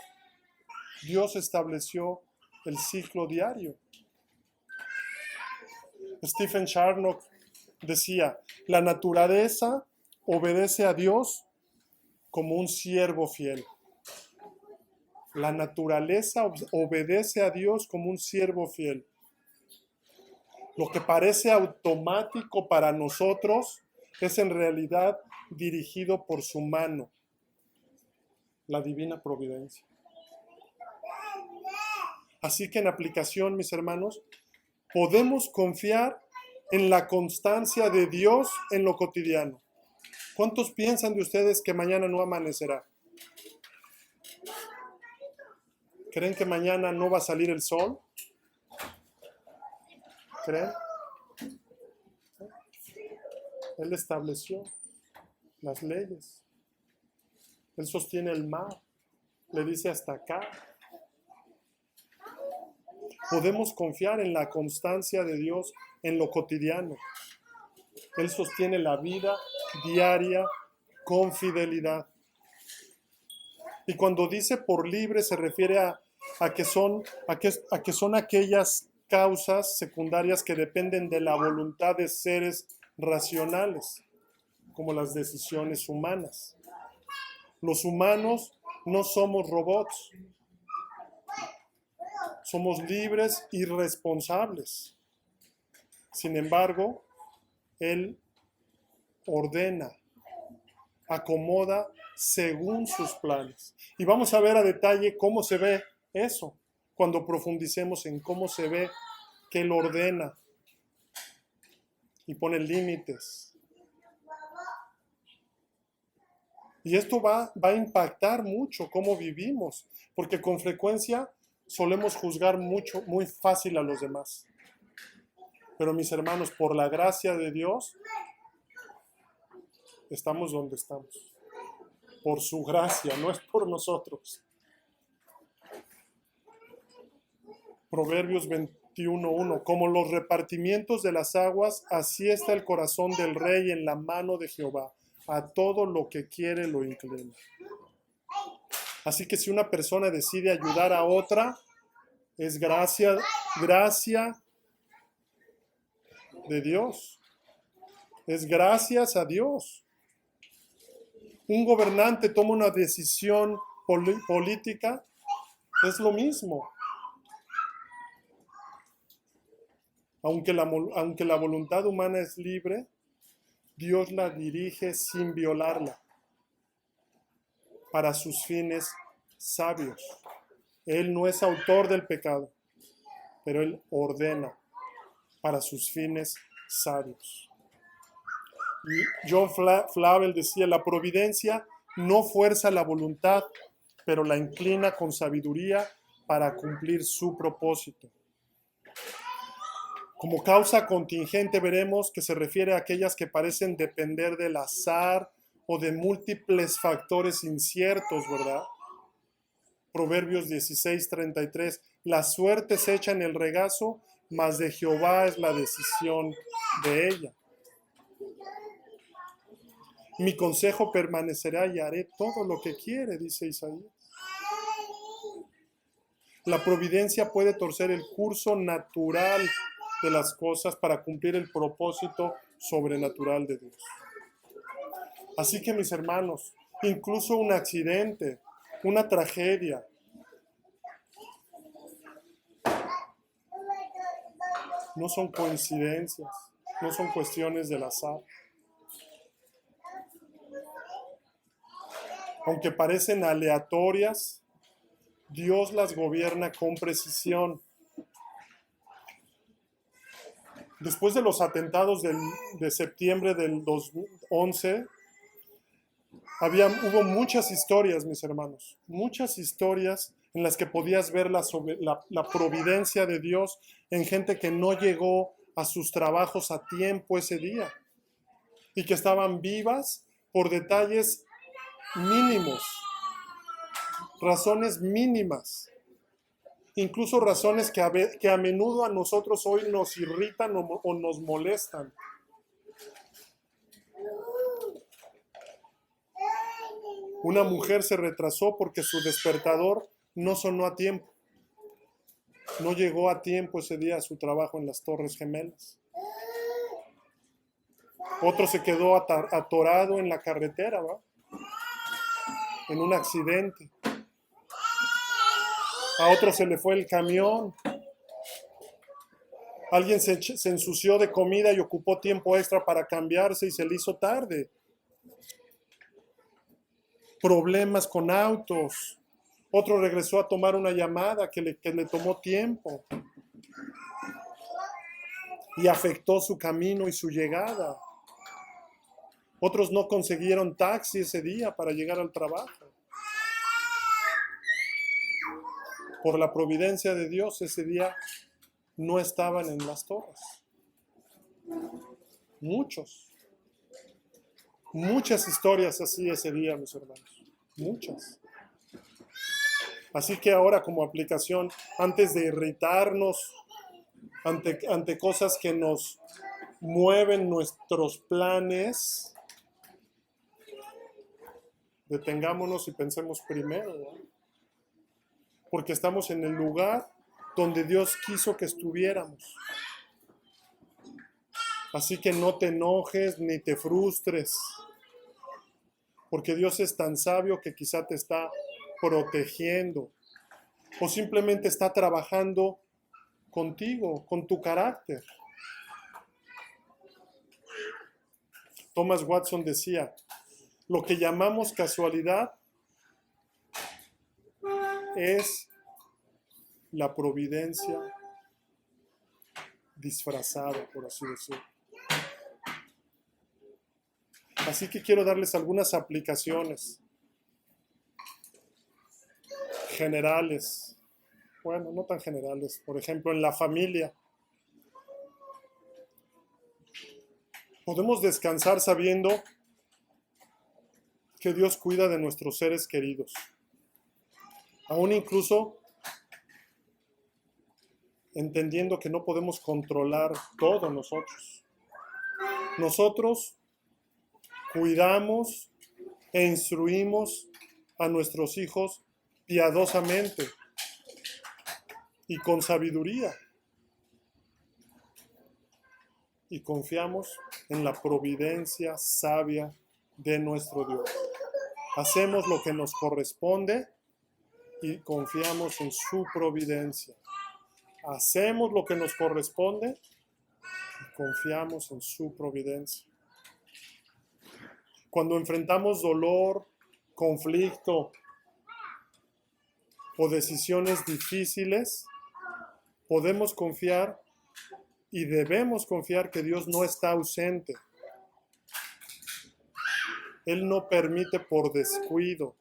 Dios estableció el ciclo diario. Stephen Charnock decía: la naturaleza obedece a Dios como un siervo fiel. La naturaleza obedece a Dios como un siervo fiel. Lo que parece automático para nosotros es en realidad dirigido por su mano, la divina providencia. Así que en aplicación, mis hermanos, podemos confiar en la constancia de Dios en lo cotidiano. ¿Cuántos piensan de ustedes que mañana no amanecerá? ¿Creen que mañana no va a salir el sol? ¿Creen? Él estableció las leyes. Él sostiene el mar. Le dice hasta acá. Podemos confiar en la constancia de Dios en lo cotidiano. Él sostiene la vida diaria con fidelidad. Y cuando dice por libre se refiere a que son aquellas causas secundarias que dependen de la voluntad de seres racionales, como las decisiones humanas. Los humanos no somos robots. Somos libres y responsables. Sin embargo, Él ordena, acomoda según sus planes. Y vamos a ver a detalle cómo se ve eso cuando profundicemos en cómo se ve que Él ordena y pone límites. Y esto va a impactar mucho cómo vivimos, porque con frecuencia solemos juzgar muy fácil a los demás. Pero mis hermanos, por la gracia de Dios, estamos donde estamos. Por su gracia, no es por nosotros. Proverbios 21:1. Como los repartimientos de las aguas, así está el corazón del rey en la mano de Jehová. A todo lo que quiere lo inclina. Así que si una persona decide ayudar a otra, es gracia de Dios. Es gracias a Dios. Un gobernante toma una decisión política, es lo mismo. Aunque la voluntad humana es libre, Dios la dirige sin violarla, para sus fines sabios. Él no es autor del pecado, pero Él ordena para sus fines sabios. Y John Flavel decía, la providencia no fuerza la voluntad, pero la inclina con sabiduría para cumplir su propósito. Como causa contingente veremos que se refiere a aquellas que parecen depender del azar o de múltiples factores inciertos, ¿verdad? Proverbios 16:33, la suerte se echa en el regazo, mas de Jehová es la decisión de ella. Mi consejo permanecerá y haré todo lo que quiere, dice Isaías. La providencia puede torcer el curso natural de las cosas para cumplir el propósito sobrenatural de Dios. Así que, mis hermanos, incluso un accidente, una tragedia, no son coincidencias, no son cuestiones del azar. Aunque parecen aleatorias, Dios las gobierna con precisión. Después de los atentados de septiembre del 2011, hubo muchas historias, mis hermanos, muchas historias en las que podías ver la providencia de Dios en gente que no llegó a sus trabajos a tiempo ese día y que estaban vivas por detalles mínimos, razones mínimas, incluso razones que a menudo a nosotros hoy nos irritan o nos molestan. Una mujer se retrasó porque su despertador no sonó a tiempo. No llegó a tiempo ese día a su trabajo en las Torres Gemelas. Otro se quedó atorado en la carretera, ¿va? En un accidente. A otro se le fue el camión. Alguien se ensució de comida y ocupó tiempo extra para cambiarse y se le hizo tarde. Problemas con autos. Otro regresó a tomar una llamada que le tomó tiempo y afectó su camino y su llegada. Otros no consiguieron taxi ese día para llegar al trabajo. Por la providencia de Dios, ese día no estaban en las torres. Muchas historias así ese día, mis hermanos. Muchas. Así que ahora, como aplicación, antes de irritarnos ante cosas que nos mueven nuestros planes, detengámonos y pensemos primero, ¿no? Porque estamos en el lugar donde Dios quiso que estuviéramos. Así que no te enojes ni te frustres, porque Dios es tan sabio que quizá te está protegiendo o simplemente está trabajando contigo, con tu carácter. Thomas Watson decía, lo que llamamos casualidad es la providencia disfrazada, por así decirlo. Así que quiero darles algunas aplicaciones generales, bueno, no tan generales, por ejemplo, en la familia. Podemos descansar sabiendo que Dios cuida de nuestros seres queridos, aún incluso entendiendo que no podemos controlar todo nosotros. Nosotros cuidamos e instruimos a nuestros hijos piadosamente y con sabiduría. y confiamos en la providencia sabia de nuestro Dios. Hacemos lo que nos corresponde y confiamos en su providencia. Hacemos lo que nos corresponde y confiamos en su providencia. Cuando enfrentamos dolor, conflicto o decisiones difíciles, podemos confiar y debemos confiar que Dios no está ausente. Él no permite por descuido,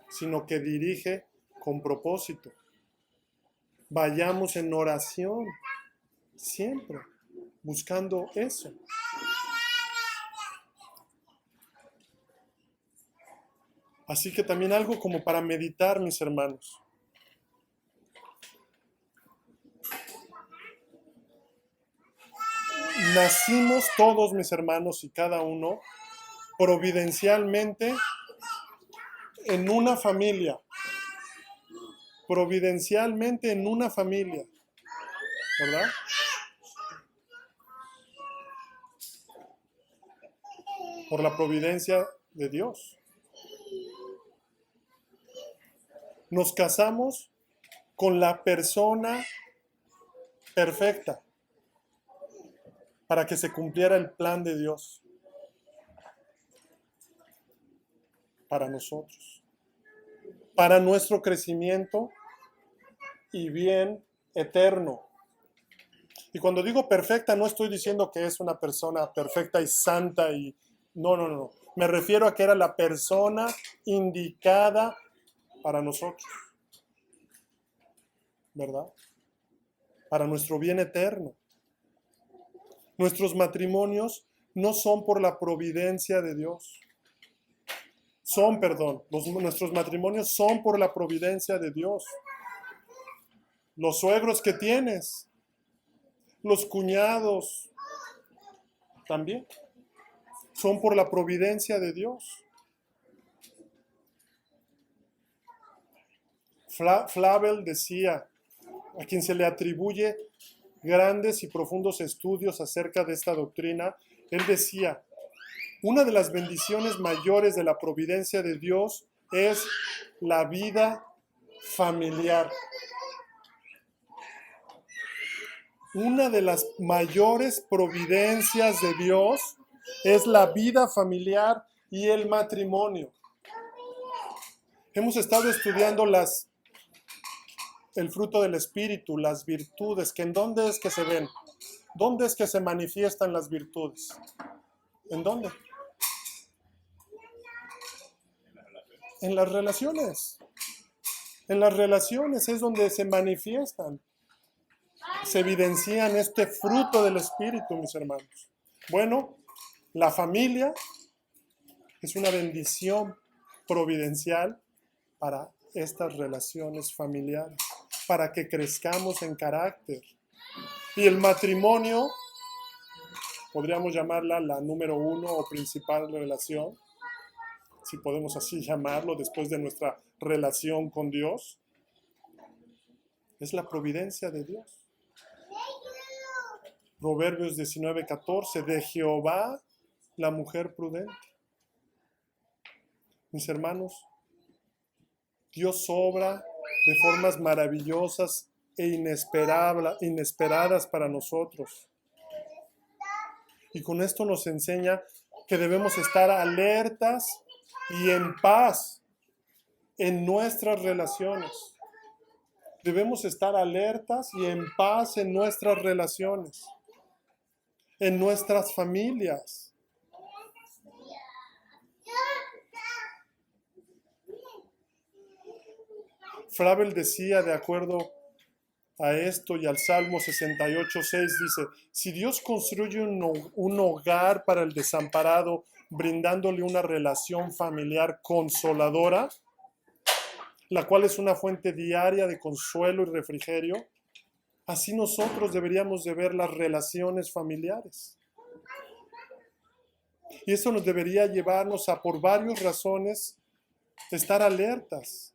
sino que dirige con propósito. Vayamos en oración, siempre, buscando eso. Así que también algo como para meditar, mis hermanos. Nacimos todos, mis hermanos, y cada uno, providencialmente en una familia. Providencialmente en una familia. ¿Verdad? Por la providencia de Dios. Nos casamos con la persona perfecta para que se cumpliera el plan de Dios para nosotros, para nuestro crecimiento y bien eterno. Y cuando digo perfecta, no estoy diciendo que es una persona perfecta y santa y no. Me refiero a que era la persona indicada para nosotros, ¿verdad? Para nuestro bien eterno. Nuestros matrimonios no son por la providencia de Dios. Nuestros matrimonios son por la providencia de Dios. Los suegros que tienes, los cuñados, también son por la providencia de Dios. Flavel decía, a quien se le atribuye grandes y profundos estudios acerca de esta doctrina, él decía, una de las bendiciones mayores de la providencia de Dios es la vida familiar. Una de las mayores providencias de Dios es la vida familiar y el matrimonio. Hemos estado estudiando el fruto del Espíritu, las virtudes, que ¿en dónde es que se ven? ¿Dónde es que se manifiestan las virtudes? ¿En dónde? En las relaciones. En las relaciones es donde se manifiestan, se evidencian este fruto del Espíritu, mis hermanos. Bueno, la familia es una bendición providencial para estas relaciones familiares, para que crezcamos en carácter. Y el matrimonio, podríamos llamarla la número 1 o principal relación, si podemos así llamarlo, después de nuestra relación con Dios, es la providencia de Dios. Proverbios 19:14, de Jehová la mujer prudente. Mis hermanos, Dios obra de formas maravillosas e inesperadas para nosotros. Y con esto nos enseña que debemos estar alertas y en paz en nuestras relaciones. Debemos estar alertas y en paz en nuestras relaciones, en nuestras familias. Flavel decía, de acuerdo a esto y al Salmo 68:6, dice, si Dios construye un hogar para el desamparado, brindándole una relación familiar consoladora, la cual es una fuente diaria de consuelo y refrigerio, así nosotros deberíamos de ver las relaciones familiares. Y eso nos debería llevarnos a, por varias razones, estar alertas.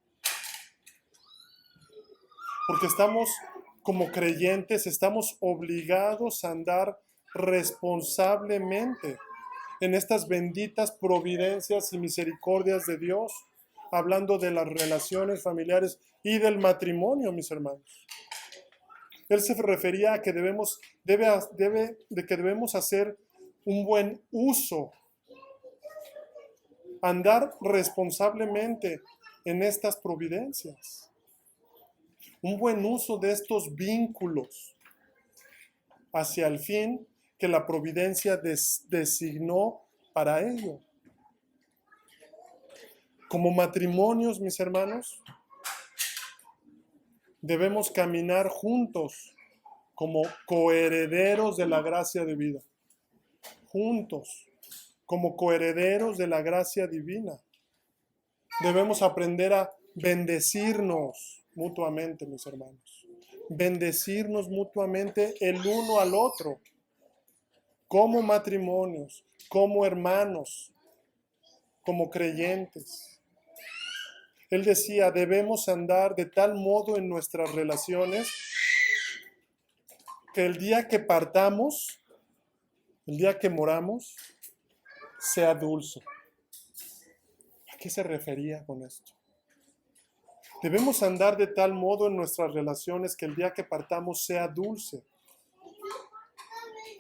Porque estamos, como creyentes, estamos obligados a andar responsablemente en estas benditas providencias y misericordias de Dios, hablando de las relaciones familiares y del matrimonio, mis hermanos. Él se refería a que debemos hacer un buen uso, andar responsablemente en estas providencias, un buen uso de estos vínculos hacia el fin que la providencia designó para ello. Como matrimonios, mis hermanos, debemos caminar juntos como coherederos de la gracia de vida. Juntos, como coherederos de la gracia divina. Debemos aprender a bendecirnos mutuamente, mis hermanos. Bendecirnos mutuamente el uno al otro. Como matrimonios, como hermanos, como creyentes. Él decía, debemos andar de tal modo en nuestras relaciones que el día que partamos, el día que moramos, sea dulce. ¿A qué se refería con esto? Debemos andar de tal modo en nuestras relaciones que el día que partamos sea dulce.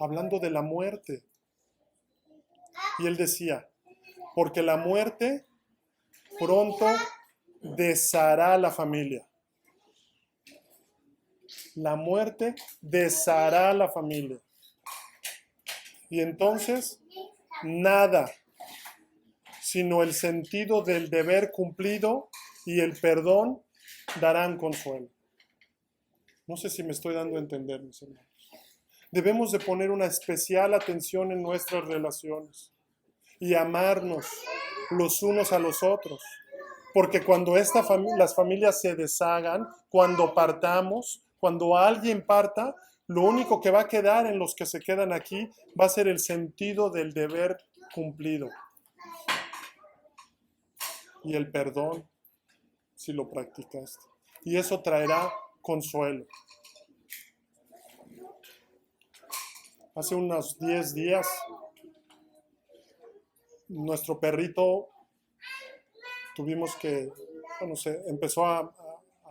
Hablando de la muerte. Y él decía, porque la muerte pronto deshará la familia. La muerte deshará la familia. Y entonces, nada, sino el sentido del deber cumplido y el perdón darán consuelo. No sé si me estoy dando a entender, mis hermanos. Debemos de poner una especial atención en nuestras relaciones y amarnos los unos a los otros. Porque cuando las familias se deshagan, cuando partamos, cuando alguien parta, lo único que va a quedar en los que se quedan aquí va a ser el sentido del deber cumplido. Y el perdón, si lo practicaste. Y eso traerá consuelo. Hace unos 10 días, nuestro perrito empezó a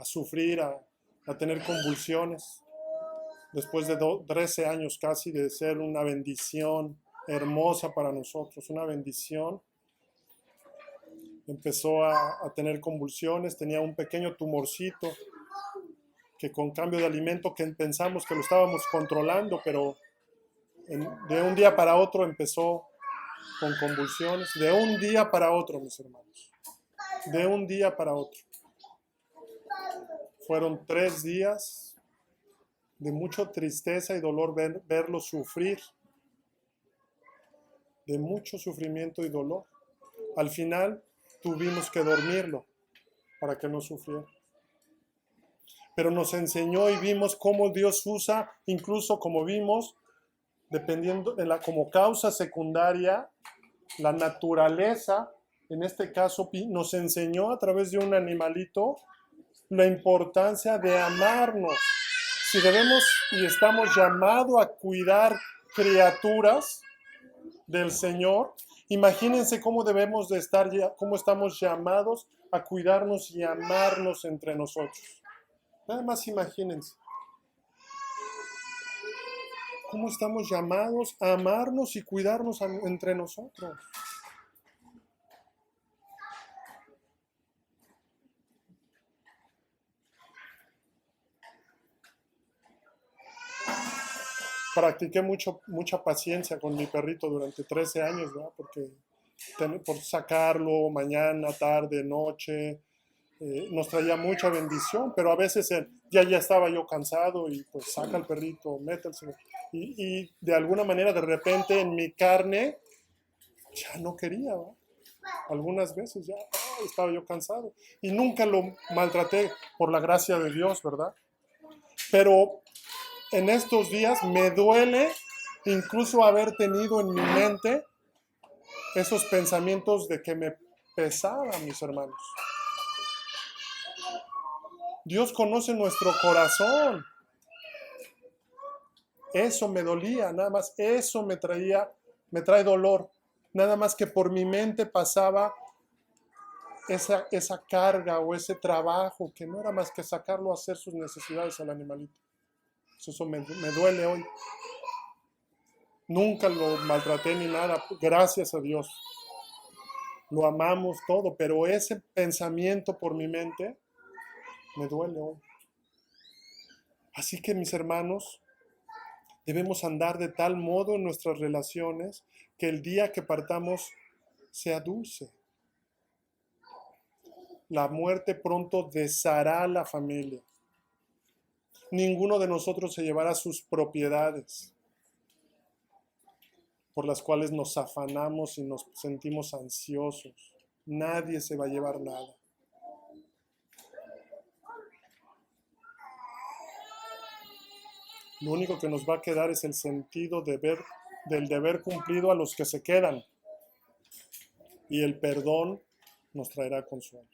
sufrir, a tener convulsiones, después de 13 años casi de ser una bendición hermosa para nosotros, una bendición. Empezó a tener convulsiones, tenía un pequeño tumorcito que con cambio de alimento que pensamos que lo estábamos controlando, pero de un día para otro empezó con convulsiones, de un día para otro, mis hermanos, de un día para otro. Fueron 3 días de mucha tristeza y dolor verlo sufrir, de mucho sufrimiento y dolor. Al final tuvimos que dormirlo para que no sufriera. Pero nos enseñó y vimos cómo Dios usa, incluso como vimos, dependiendo como causa secundaria, la naturaleza, en este caso, nos enseñó a través de un animalito la importancia de amarnos. Si debemos y estamos llamados a cuidar criaturas del Señor, imagínense cómo debemos de estar, cómo estamos llamados a cuidarnos y amarnos entre nosotros. Nada más imagínense. ¿Cómo estamos llamados a amarnos y cuidarnos entre nosotros? Practiqué mucha paciencia con mi perrito durante 13 años, ¿verdad? Porque por sacarlo mañana, tarde, noche, nos traía mucha bendición, pero a veces ya estaba yo cansado y pues saca el perrito, mételselo. Y de alguna manera de repente en mi carne ya no quería, ¿verdad? Algunas veces ya estaba yo cansado y nunca lo maltraté por la gracia de Dios, ¿verdad? Pero en estos días me duele incluso haber tenido en mi mente esos pensamientos de que me pesaban, mis hermanos. Dios conoce nuestro corazón. Eso me dolía, nada más eso me trae dolor. Nada más que por mi mente pasaba esa carga o ese trabajo que no era más que sacarlo a hacer sus necesidades al animalito. Eso me duele hoy. Nunca lo maltraté ni nada, gracias a Dios. Lo amamos todo, pero ese pensamiento por mi mente me duele hoy. Así que mis hermanos, debemos andar de tal modo en nuestras relaciones que el día que partamos sea dulce. La muerte pronto deshará la familia. Ninguno de nosotros se llevará sus propiedades por las cuales nos afanamos y nos sentimos ansiosos. Nadie se va a llevar nada. Lo único que nos va a quedar es el sentido del deber cumplido a los que se quedan. Y el perdón nos traerá consuelo.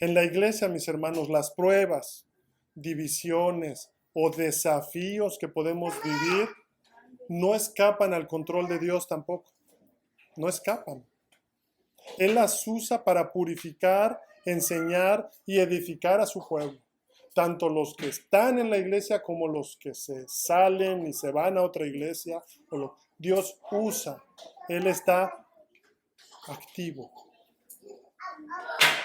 En la iglesia, mis hermanos, las pruebas, divisiones o desafíos que podemos vivir no escapan al control de Dios tampoco. No escapan. Él las usa para purificar, enseñar y edificar a su pueblo. Tanto los que están en la iglesia como los que se salen y se van a otra iglesia. Dios usa. Él está activo.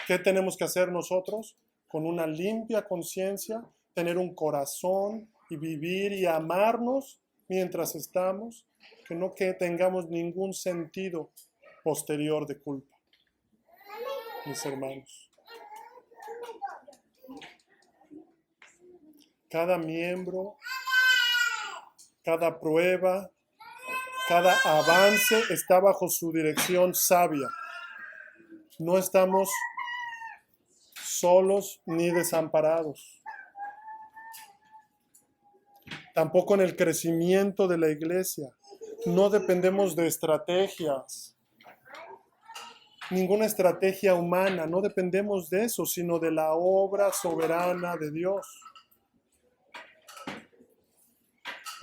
¿Qué tenemos que hacer nosotros? Con una limpia conciencia, tener un corazón y vivir y amarnos mientras estamos, que no que tengamos ningún sentido posterior de culpa, mis hermanos. Cada miembro, cada prueba, cada avance está bajo su dirección sabia. No estamos solos ni desamparados. Tampoco en el crecimiento de la iglesia. No dependemos de estrategias. Ninguna estrategia humana. No dependemos de eso, sino de la obra soberana de Dios.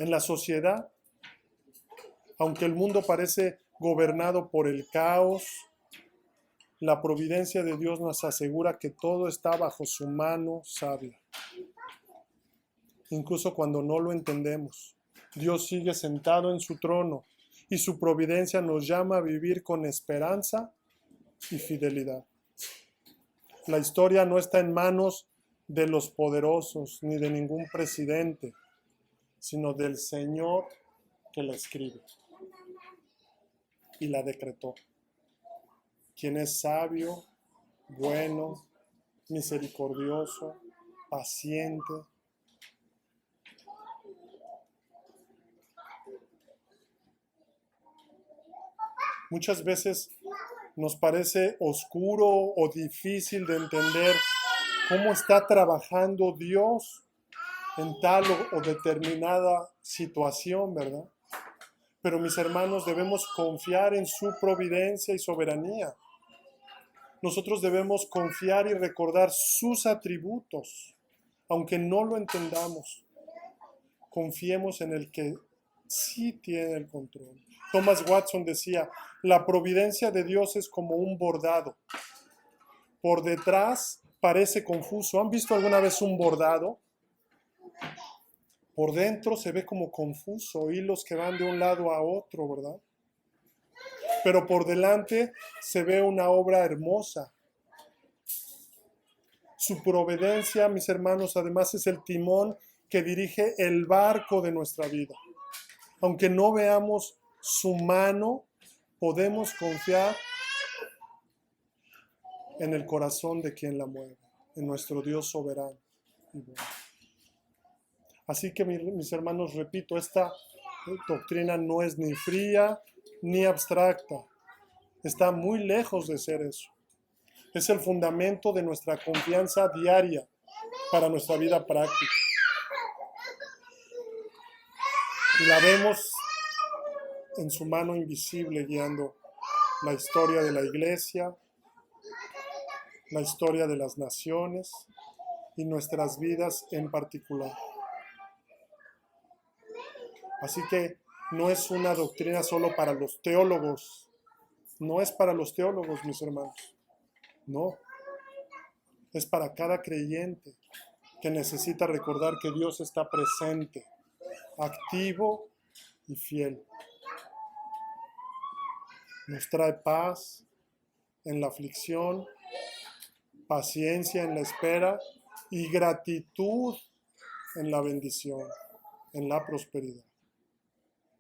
En la sociedad, aunque el mundo parece gobernado por el caos, la providencia de Dios nos asegura que todo está bajo su mano sabia. Incluso cuando no lo entendemos, Dios sigue sentado en su trono y su providencia nos llama a vivir con esperanza y fidelidad. La historia no está en manos de los poderosos ni de ningún presidente, sino del Señor que la escribe y la decretó, quien es sabio, bueno, misericordioso, paciente. Muchas veces nos parece oscuro o difícil de entender cómo está trabajando Dios en tal o determinada situación, ¿verdad? Pero mis hermanos, debemos confiar en su providencia y soberanía. Nosotros debemos confiar y recordar sus atributos, aunque no lo entendamos. Confiemos en el que sí tiene el control. Thomas Watson decía, la providencia de Dios es como un bordado. Por detrás parece confuso. ¿Han visto alguna vez un bordado? Por dentro se ve como confuso, hilos que van de un lado a otro, ¿verdad? Pero por delante se ve una obra hermosa. Su providencia, mis hermanos, además es el timón que dirige el barco de nuestra vida. Aunque no veamos su mano, podemos confiar en el corazón de quien la mueve, en nuestro Dios soberano y bueno. Así que mis hermanos, repito, esta doctrina no es ni fría ni abstracta. Está muy lejos de ser eso. Es el fundamento de nuestra confianza diaria para nuestra vida práctica. Y la vemos en su mano invisible guiando la historia de la iglesia, la historia de las naciones y nuestras vidas en particular. Así que no es una doctrina solo para los teólogos. No es para los teólogos, mis hermanos. No. Es para cada creyente que necesita recordar que Dios está presente, activo y fiel. Nos trae paz en la aflicción, paciencia en la espera y gratitud en la bendición, en la prosperidad.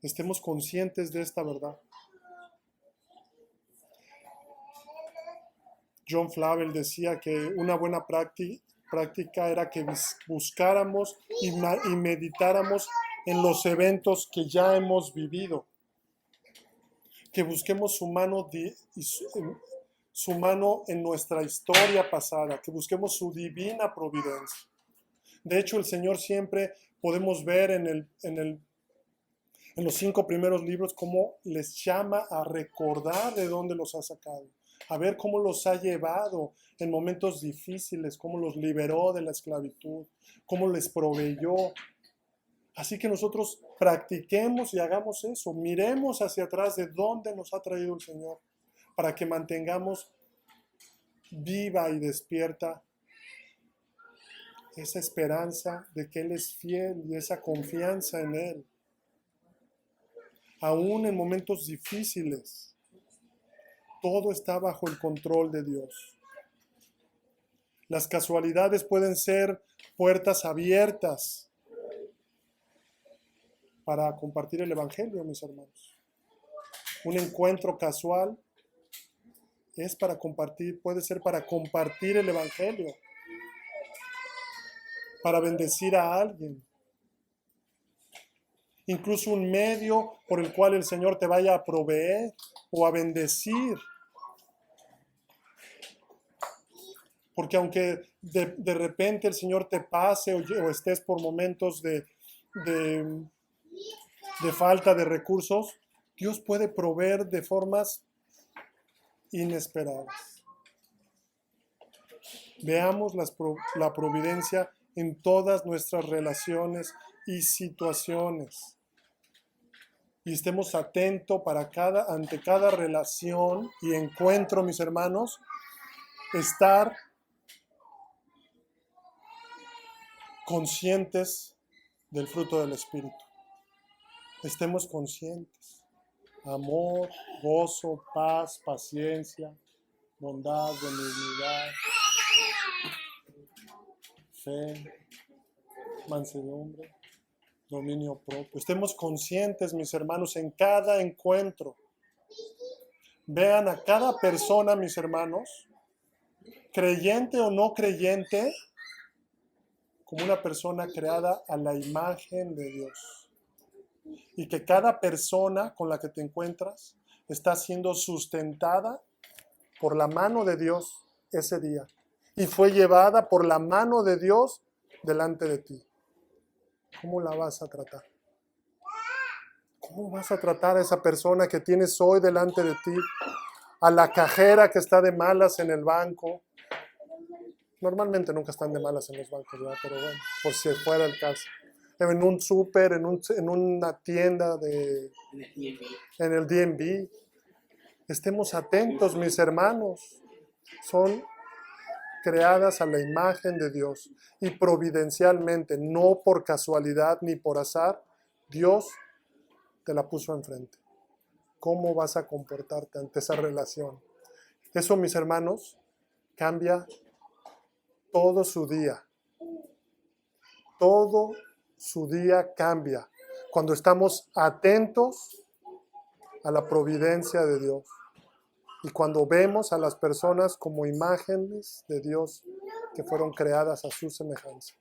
Estemos conscientes de esta verdad. John Flavel decía que una buena práctica era que buscáramos y meditáramos en los eventos que ya hemos vivido. Que busquemos su mano en nuestra historia pasada, que busquemos su divina providencia. De hecho, el Señor siempre podemos ver en los 5 primeros libros cómo les llama a recordar de dónde los ha sacado, a ver cómo los ha llevado en momentos difíciles, cómo los liberó de la esclavitud, cómo les proveyó. Así que nosotros practiquemos y hagamos eso, miremos hacia atrás de dónde nos ha traído el Señor, para que mantengamos viva y despierta esa esperanza de que Él es fiel y esa confianza en Él. Aún en momentos difíciles, todo está bajo el control de Dios. Las casualidades pueden ser puertas abiertas para compartir el Evangelio, mis hermanos. Un encuentro casual es para compartir, puede ser para compartir el Evangelio, para bendecir a alguien. Incluso un medio por el cual el Señor te vaya a proveer o a bendecir. Porque aunque de repente el Señor te pase o estés por momentos de falta de recursos, Dios puede proveer de formas inesperadas. Veamos la providencia en todas nuestras relaciones y situaciones. Y estemos atentos ante cada relación y encuentro, mis hermanos, estar conscientes del fruto del Espíritu. Estemos conscientes. Amor, gozo, paz, paciencia, bondad, benignidad, fe, mansedumbre, dominio propio. Estemos conscientes, mis hermanos, en cada encuentro. Vean a cada persona, mis hermanos, creyente o no creyente, como una persona creada a la imagen de Dios. Y que cada persona con la que te encuentras está siendo sustentada por la mano de Dios ese día. Y fue llevada por la mano de Dios delante de ti. ¿Cómo la vas a tratar? ¿Cómo vas a tratar a esa persona que tienes hoy delante de ti? A la cajera que está de malas en el banco. Normalmente nunca están de malas en los bancos, ¿verdad? Pero bueno, por si fuera el caso. En un súper, en una tienda, en el DMV. Estemos atentos, mis hermanos. Son creadas a la imagen de Dios y providencialmente, no por casualidad ni por azar, Dios te la puso enfrente. ¿Cómo vas a comportarte ante esa relación? Eso, mis hermanos, cambia todo su día. Todo su día cambia cuando estamos atentos a la providencia de Dios y cuando vemos a las personas como imágenes de Dios que fueron creadas a su semejanza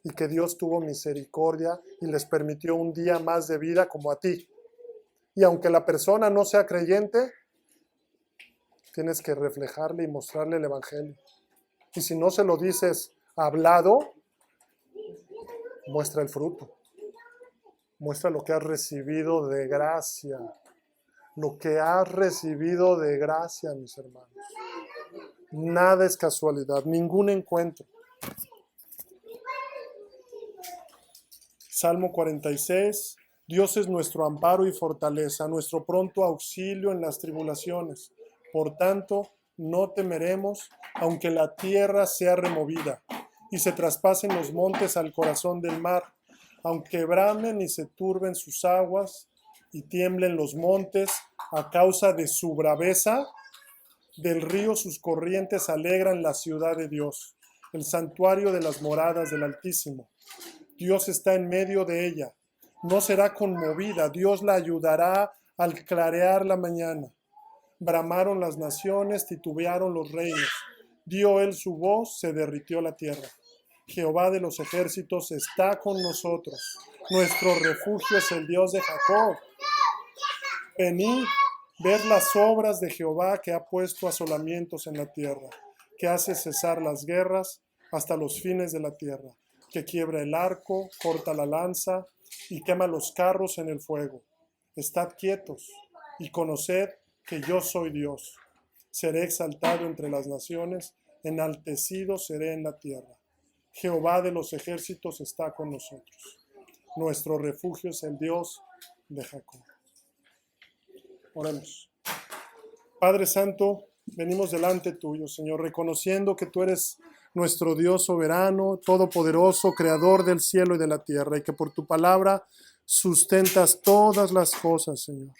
y que Dios tuvo misericordia y les permitió un día más de vida como a ti. Y aunque la persona no sea creyente, tienes que reflejarle y mostrarle el Evangelio. Y si no se lo dices hablado, muestra el fruto. Muestra lo que has recibido de gracia. Lo que has recibido de gracia, mis hermanos. Nada es casualidad, ningún encuentro. Salmo 46, Dios es nuestro amparo y fortaleza, nuestro pronto auxilio en las tribulaciones. Por tanto, no temeremos, aunque la tierra sea removida y se traspasen los montes al corazón del mar, aunque bramen y se turben sus aguas y tiemblen los montes a causa de su braveza. Del río sus corrientes alegran la ciudad de Dios, el santuario de las moradas del Altísimo. Dios está en medio de ella. No será conmovida. Dios la ayudará al clarear la mañana. Bramaron las naciones, titubearon los reinos. Dio él su voz, se derritió la tierra. Jehová de los ejércitos está con nosotros. Nuestro refugio es el Dios de Jacob. Venid, ved las obras de Jehová, que ha puesto asolamientos en la tierra, que hace cesar las guerras hasta los fines de la tierra, que quiebra el arco, corta la lanza y quema los carros en el fuego. Estad quietos y conoced que yo soy Dios. Seré exaltado entre las naciones, enaltecido seré en la tierra. Jehová de los ejércitos está con nosotros. Nuestro refugio es el Dios de Jacob. Oremos. Padre Santo, venimos delante tuyo, Señor, reconociendo que tú eres nuestro Dios soberano, todopoderoso, creador del cielo y de la tierra, y que por tu palabra sustentas todas las cosas, Señor.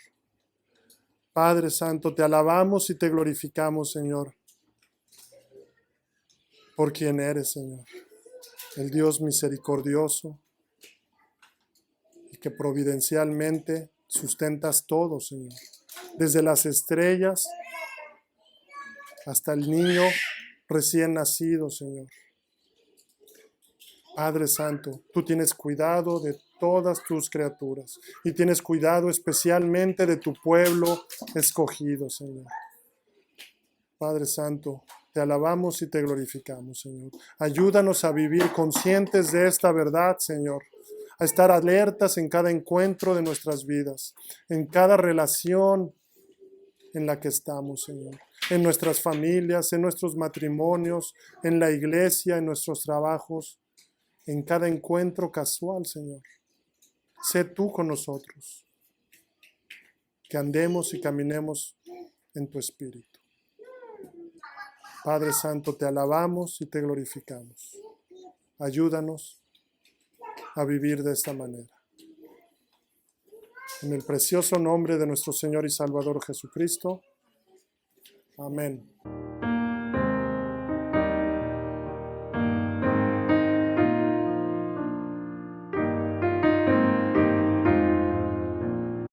Padre Santo, te alabamos y te glorificamos, Señor, por quien eres, Señor, el Dios misericordioso, y que providencialmente sustentas todo, Señor, desde las estrellas hasta el niño recién nacido, Señor. Padre Santo, tú tienes cuidado de todas tus criaturas y tienes cuidado especialmente de tu pueblo escogido, Señor. Padre Santo, te alabamos y te glorificamos, Señor. Ayúdanos a vivir conscientes de esta verdad, Señor, a estar alertas en cada encuentro de nuestras vidas, en cada relación en la que estamos, Señor, en nuestras familias, en nuestros matrimonios, en la iglesia, en nuestros trabajos, en cada encuentro casual, Señor. Sé tú con nosotros, que andemos y caminemos en tu espíritu. Padre Santo, te alabamos y te glorificamos. Ayúdanos a vivir de esta manera. En el precioso nombre de nuestro Señor y Salvador Jesucristo. Amén.